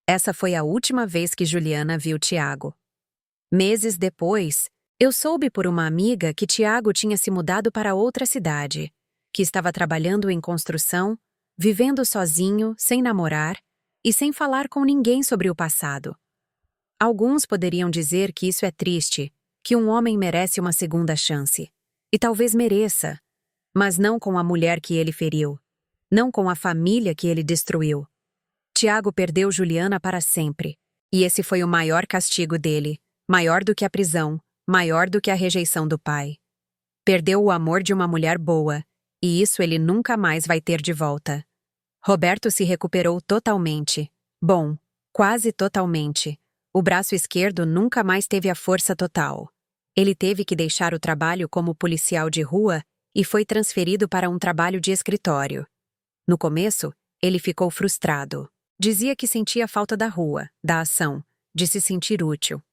Essa foi a última vez que Juliana viu Tiago. Meses depois, eu soube por uma amiga que Tiago tinha se mudado para outra cidade, que estava trabalhando em construção, vivendo sozinho, sem namorar e sem falar com ninguém sobre o passado. Alguns poderiam dizer que isso é triste, que um homem merece uma segunda chance. E talvez mereça, mas não com a mulher que ele feriu, não com a família que ele destruiu. Tiago perdeu Juliana para sempre, e esse foi o maior castigo dele, maior do que a prisão, maior do que a rejeição do pai. Perdeu o amor de uma mulher boa, e isso ele nunca mais vai ter de volta. Roberto se recuperou totalmente. Bom, quase totalmente. O braço esquerdo nunca mais teve a força total. Ele teve que deixar o trabalho como policial de rua e foi transferido para um trabalho de escritório. No começo, ele ficou frustrado. Dizia que sentia falta da rua, da ação, de se sentir útil.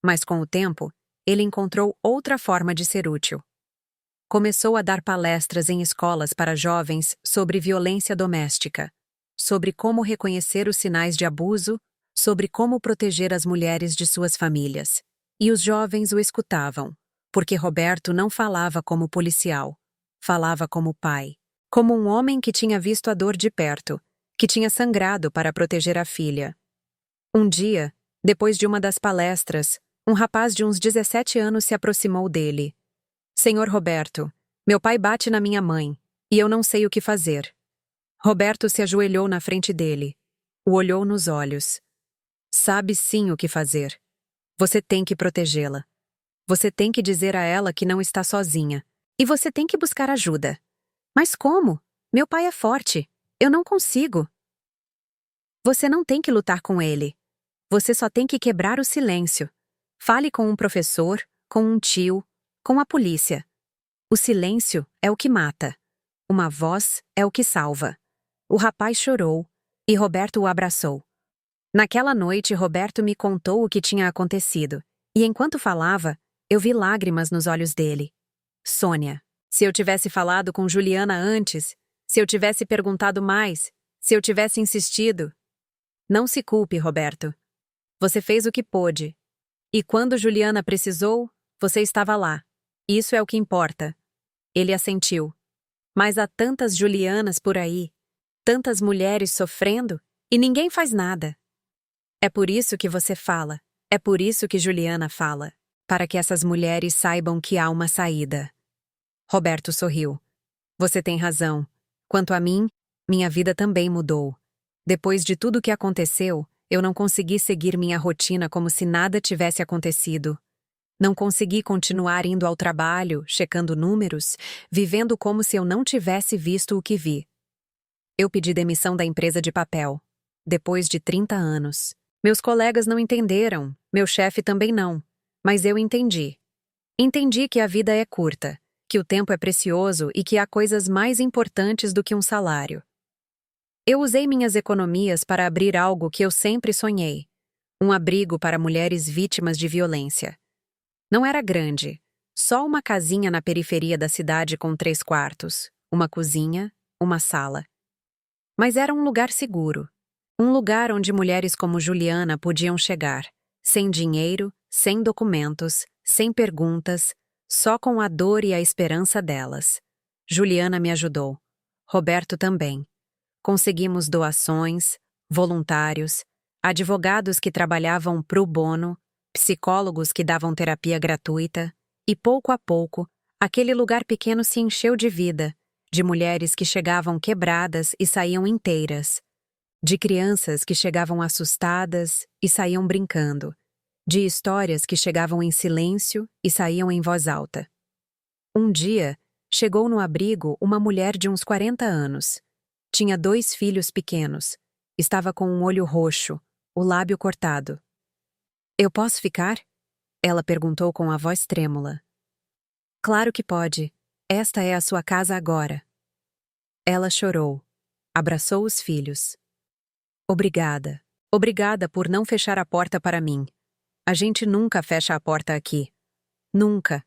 Mas com o tempo, ele encontrou outra forma de ser útil. Começou a dar palestras em escolas para jovens sobre violência doméstica, sobre como reconhecer os sinais de abuso, sobre como proteger as mulheres de suas famílias. E os jovens o escutavam, porque Roberto não falava como policial, falava como pai, como um homem que tinha visto a dor de perto, que tinha sangrado para proteger a filha. Um dia, depois de uma das palestras, um rapaz de uns 17 anos se aproximou dele. "Senhor Roberto, meu pai bate na minha mãe, e eu não sei o que fazer." Roberto se ajoelhou na frente dele, o olhou nos olhos. "Sabe sim o que fazer. Você tem que protegê-la. Você tem que dizer a ela que não está sozinha. E você tem que buscar ajuda." "Mas como? Meu pai é forte. Eu não consigo." "Você não tem que lutar com ele. Você só tem que quebrar o silêncio. Fale com um professor, com um tio, com a polícia. O silêncio é o que mata. Uma voz é o que salva." O rapaz chorou, e Roberto o abraçou. Naquela noite, Roberto me contou o que tinha acontecido, e enquanto falava, Eu vi lágrimas nos olhos dele. Sônia, se eu tivesse falado com Juliana antes, se eu tivesse perguntado mais, se eu tivesse insistido. Não se culpe, Roberto. Você fez o que pôde. E quando Juliana precisou, você estava lá. Isso é o que importa. Ele assentiu. Mas há tantas Julianas por aí, tantas mulheres sofrendo, e ninguém faz nada. É por isso que você fala, é por isso que Juliana fala, para que essas mulheres saibam que há uma saída. Roberto sorriu. Você tem razão. Quanto a mim, minha vida também mudou. Depois de tudo o que aconteceu, eu não consegui seguir minha rotina como se nada tivesse acontecido. Não consegui continuar indo ao trabalho, checando números, vivendo como se eu não tivesse visto o que vi. Eu pedi demissão da empresa de papel. Depois de 30 anos. Meus colegas não entenderam, meu chefe também não. Mas eu entendi. Entendi que a vida é curta, que o tempo é precioso e que há coisas mais importantes do que um salário. Eu usei minhas economias para abrir algo que eu sempre sonhei. Um abrigo para mulheres vítimas de violência. Não era grande, só uma casinha na periferia da cidade com 3 quartos, uma cozinha, uma sala. Mas era um lugar seguro. Um lugar onde mulheres como Juliana podiam chegar, sem dinheiro, sem documentos, sem perguntas, só com a dor e a esperança delas. Juliana me ajudou. Roberto também. Conseguimos doações, voluntários, advogados que trabalhavam pro bono, psicólogos que davam terapia gratuita, e pouco a pouco, aquele lugar pequeno se encheu de vida, de mulheres que chegavam quebradas e saíam inteiras, de crianças que chegavam assustadas e saíam brincando, de histórias que chegavam em silêncio e saíam em voz alta. Um dia, chegou no abrigo uma mulher de uns 40 anos. Tinha 2 filhos pequenos. Estava com um olho roxo, o lábio cortado. Eu posso ficar? Ela perguntou com a voz trêmula. Claro que pode. Esta é a sua casa agora. Ela chorou. Abraçou os filhos. Obrigada. Obrigada por não fechar a porta para mim. A gente nunca fecha a porta aqui. Nunca.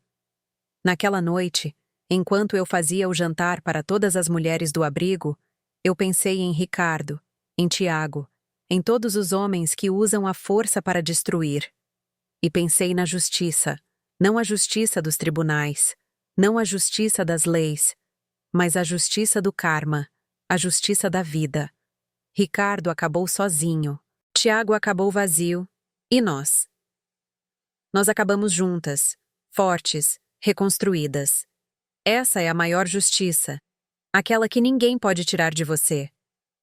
Naquela noite, enquanto eu fazia o jantar para todas as mulheres do abrigo, eu pensei em Ricardo, em Tiago, em todos os homens que usam a força para destruir. E pensei na justiça, não a justiça dos tribunais, não a justiça das leis, mas a justiça do karma, a justiça da vida. Ricardo acabou sozinho, Tiago acabou vazio, e nós? Nós acabamos juntas, fortes, reconstruídas. Essa é a maior justiça, aquela que ninguém pode tirar de você.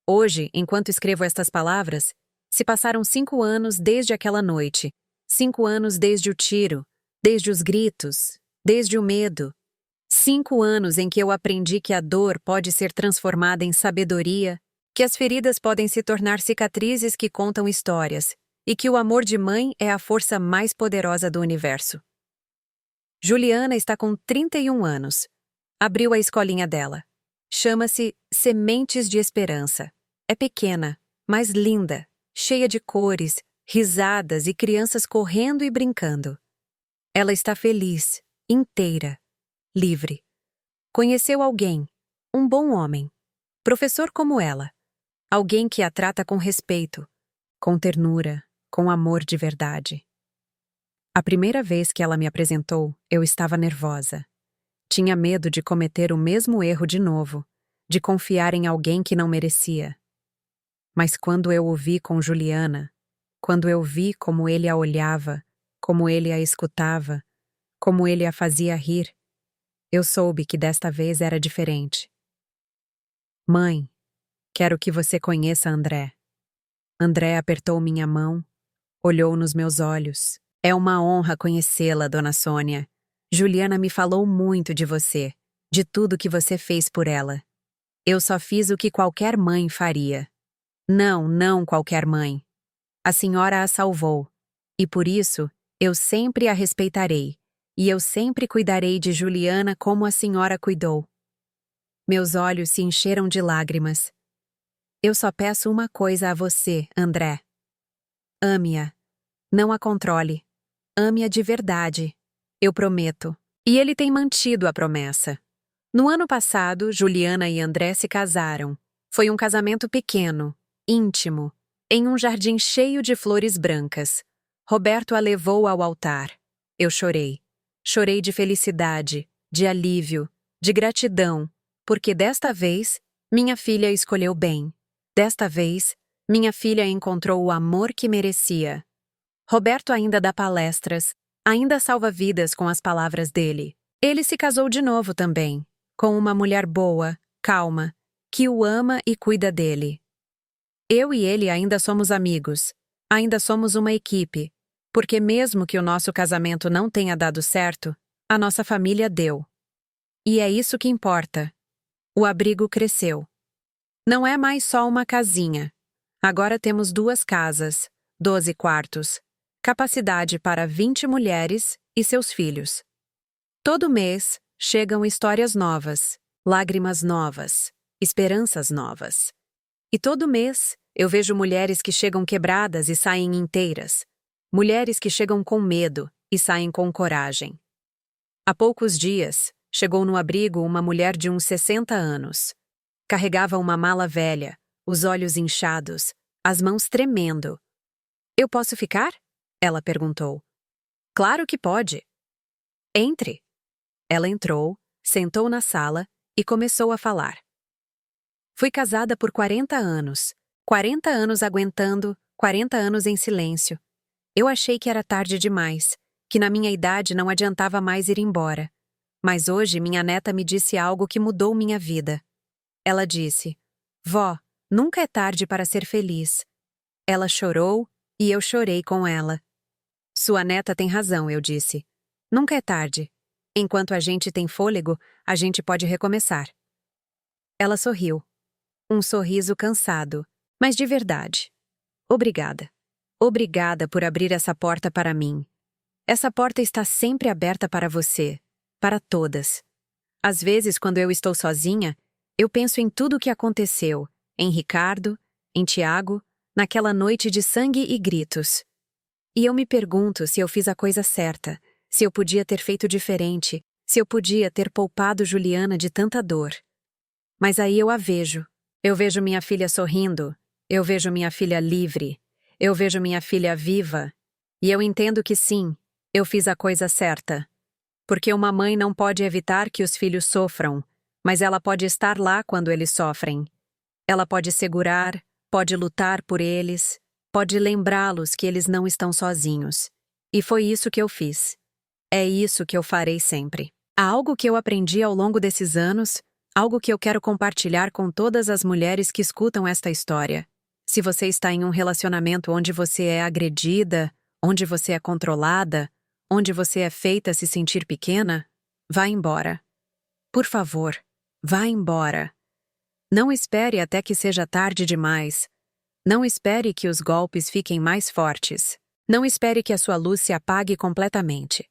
Hoje, enquanto escrevo estas palavras, se passaram 5 anos desde aquela noite, 5 anos desde o tiro, desde os gritos, desde o medo. 5 anos em que eu aprendi que a dor pode ser transformada em sabedoria, que as feridas podem se tornar cicatrizes que contam histórias, e que o amor de mãe é a força mais poderosa do universo. Juliana está com 31 anos. Abriu a escolinha dela. Chama-se Sementes de Esperança. É pequena, mas linda, cheia de cores, risadas e crianças correndo e brincando. Ela está feliz, inteira, livre. Conheceu alguém, um bom homem, professor como ela, alguém que a trata com respeito, com ternura, com amor de verdade. A primeira vez que ela me apresentou, eu estava nervosa. Tinha medo de cometer o mesmo erro de novo, de confiar em alguém que não merecia. Mas quando eu o vi com Juliana, quando eu vi como ele a olhava, como ele a escutava, como ele a fazia rir, eu soube que desta vez era diferente. Mãe, quero que você conheça André. André apertou minha mão, olhou nos meus olhos. É uma honra conhecê-la, dona Sônia. Juliana me falou muito de você, de tudo que você fez por ela. Eu só fiz o que qualquer mãe faria. Não qualquer mãe. A senhora a salvou, e por isso eu sempre a respeitarei, e eu sempre cuidarei de Juliana como a senhora cuidou. Meus olhos se encheram de lágrimas. Eu só peço uma coisa a você, André. Ame-a. Não a controle. Ame-a de verdade. Eu prometo. E ele tem mantido a promessa. No ano passado, Juliana e André se casaram. Foi um casamento pequeno, íntimo, em um jardim cheio de flores brancas. Roberto a levou ao altar. Eu chorei. Chorei de felicidade, de alívio, de gratidão, porque desta vez, minha filha escolheu bem. Desta vez, minha filha encontrou o amor que merecia. Roberto ainda dá palestras, ainda salva vidas com as palavras dele. Ele se casou de novo também, com uma mulher boa, calma, que o ama e cuida dele. Eu e ele ainda somos amigos, ainda somos uma equipe, porque mesmo que o nosso casamento não tenha dado certo, a nossa família deu. E é isso que importa. O abrigo cresceu. Não é mais só uma casinha. Agora temos 2 casas, 12 quartos, capacidade para 20 mulheres e seus filhos. Todo mês chegam histórias novas, lágrimas novas, esperanças novas. E todo mês eu vejo mulheres que chegam quebradas e saem inteiras, mulheres que chegam com medo e saem com coragem. Há poucos dias, chegou no abrigo uma mulher de uns 60 anos. Carregava uma mala velha, os olhos inchados, as mãos tremendo. "Eu posso ficar?" ela perguntou. "Claro que pode." "Entre." Ela entrou, sentou na sala e começou a falar. "Fui casada por 40 anos. 40 anos aguentando, 40 anos em silêncio. Eu achei que era tarde demais, que na minha idade não adiantava mais ir embora. Mas hoje minha neta me disse algo que mudou minha vida. Ela disse: 'Vó, nunca é tarde para ser feliz.' Ela chorou e eu chorei com ela. 'Sua neta tem razão,' eu disse. 'Nunca é tarde. Enquanto a gente tem fôlego, a gente pode recomeçar.' Ela sorriu. Um sorriso cansado, mas de verdade. 'Obrigada. Obrigada por abrir essa porta para mim. Essa porta está sempre aberta para você, para todas. Às vezes, quando eu estou sozinha, eu penso em tudo o que aconteceu, em Ricardo, em Tiago, naquela noite de sangue e gritos. E eu me pergunto se eu fiz a coisa certa, se eu podia ter feito diferente, se eu podia ter poupado Juliana de tanta dor. Mas aí eu a vejo. Eu vejo minha filha sorrindo, eu vejo minha filha livre, eu vejo minha filha viva, e eu entendo que sim, eu fiz a coisa certa. Porque uma mãe não pode evitar que os filhos sofram, mas ela pode estar lá quando eles sofrem. Ela pode segurar, pode lutar por eles, pode lembrá-los que eles não estão sozinhos. E foi isso que eu fiz. É isso que eu farei sempre. Há algo que eu aprendi ao longo desses anos, algo que eu quero compartilhar com todas as mulheres que escutam esta história. Se você está em um relacionamento onde você é agredida, onde você é controlada, onde você é feita se sentir pequena, vá embora. Por favor, vá embora. Não espere até que seja tarde demais. Não espere que os golpes fiquem mais fortes. Não espere que a sua luz se apague completamente.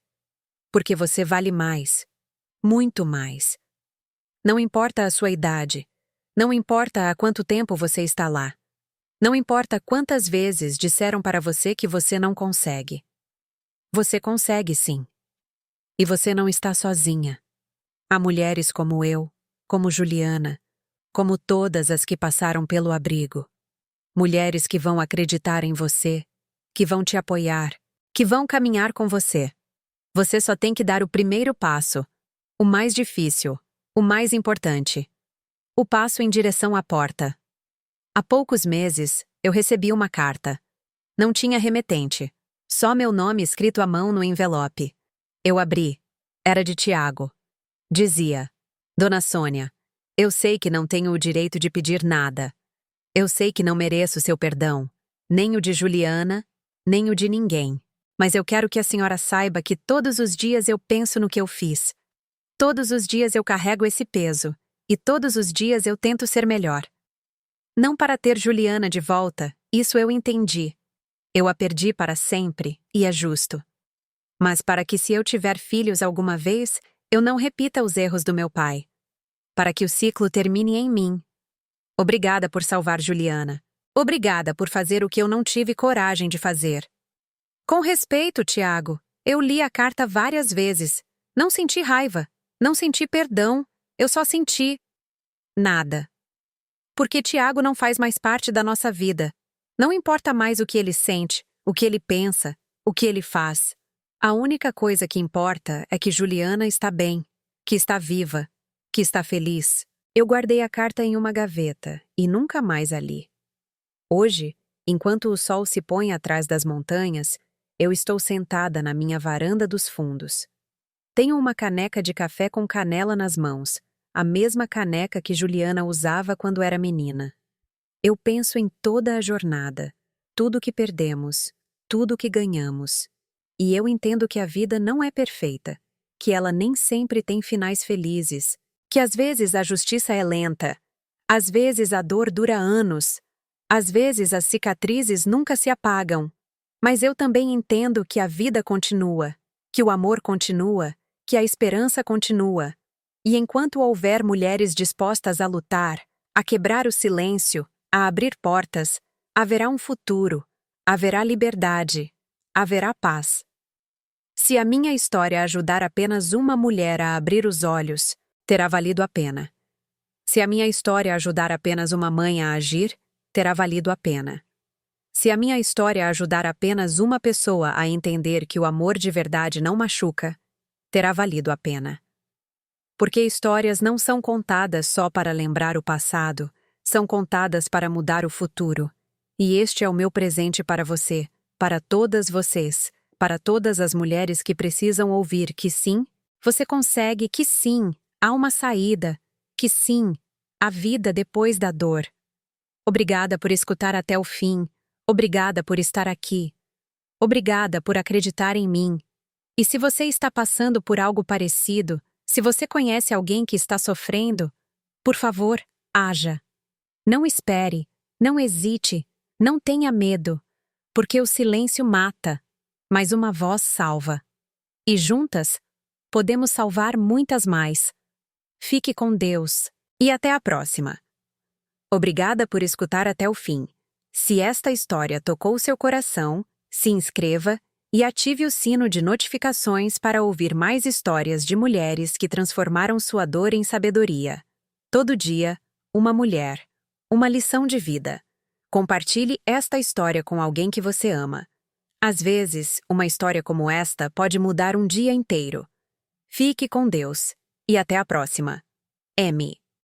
Porque você vale mais. Muito mais. Não importa a sua idade. Não importa há quanto tempo você está lá. Não importa quantas vezes disseram para você que você não consegue. Você consegue sim. E você não está sozinha. Há mulheres como eu, como Juliana, como todas as que passaram pelo abrigo. Mulheres que vão acreditar em você, que vão te apoiar, que vão caminhar com você. Você só tem que dar o primeiro passo, o mais difícil, o mais importante. O passo em direção à porta. Há poucos meses, eu recebi uma carta. Não tinha remetente, só meu nome escrito à mão no envelope. Eu abri. Era de Tiago. Dizia: Dona Sônia, eu sei que não tenho o direito de pedir nada. Eu sei que não mereço seu perdão, nem o de Juliana, nem o de ninguém. Mas eu quero que a senhora saiba que todos os dias eu penso no que eu fiz. Todos os dias eu carrego esse peso, e todos os dias eu tento ser melhor. Não para ter Juliana de volta, isso eu entendi. Eu a perdi para sempre, e é justo. Mas para que se eu tiver filhos alguma vez, eu não repita os erros do meu pai. Para que o ciclo termine em mim. Obrigada por salvar Juliana. Obrigada por fazer o que eu não tive coragem de fazer. Com respeito, Tiago, Eu li a carta várias vezes. Não senti raiva. Não senti perdão. Eu só senti nada. Porque Tiago não faz mais parte da nossa vida. Não importa mais o que ele sente, o que ele pensa, o que ele faz. A única coisa que importa é que Juliana está bem, que está viva, que está feliz. Eu guardei a carta em uma gaveta e nunca mais a li. Hoje, enquanto o sol se põe atrás das montanhas, eu estou sentada na minha varanda dos fundos. Tenho uma caneca de café com canela nas mãos, a mesma caneca que Juliana usava quando era menina. Eu penso em toda a jornada, tudo que perdemos, tudo que ganhamos. E eu entendo que a vida não é perfeita, que ela nem sempre tem finais felizes, que às vezes a justiça é lenta, às vezes a dor dura anos, às vezes as cicatrizes nunca se apagam. Mas eu também entendo que a vida continua, que o amor continua, que a esperança continua. E enquanto houver mulheres dispostas a lutar, a quebrar o silêncio, a abrir portas, haverá um futuro, haverá liberdade, haverá paz. Se a minha história ajudar apenas uma mulher a abrir os olhos, terá valido a pena. Se a minha história ajudar apenas uma mãe a agir, terá valido a pena. Se a minha história ajudar apenas uma pessoa a entender que o amor de verdade não machuca, terá valido a pena. Porque histórias não são contadas só para lembrar o passado, são contadas para mudar o futuro. E este é o meu presente para você, para todas vocês, para todas as mulheres que precisam ouvir que sim, você consegue, que sim, há uma saída, que sim, há vida depois da dor. Obrigada por escutar até o fim. Obrigada por estar aqui. Obrigada por acreditar em mim. E se você está passando por algo parecido, se você conhece alguém que está sofrendo, por favor, haja. Não espere, não hesite, não tenha medo, porque o silêncio mata, mas uma voz salva. E juntas, podemos salvar muitas mais. Fique com Deus e até a próxima. Obrigada por escutar até o fim. Se esta história tocou seu coração, se inscreva e ative o sino de notificações para ouvir mais histórias de mulheres que transformaram sua dor em sabedoria. Todo dia, uma mulher. Uma lição de vida. Compartilhe esta história com alguém que você ama. Às vezes, uma história como esta pode mudar um dia inteiro. Fique com Deus e até a próxima. M.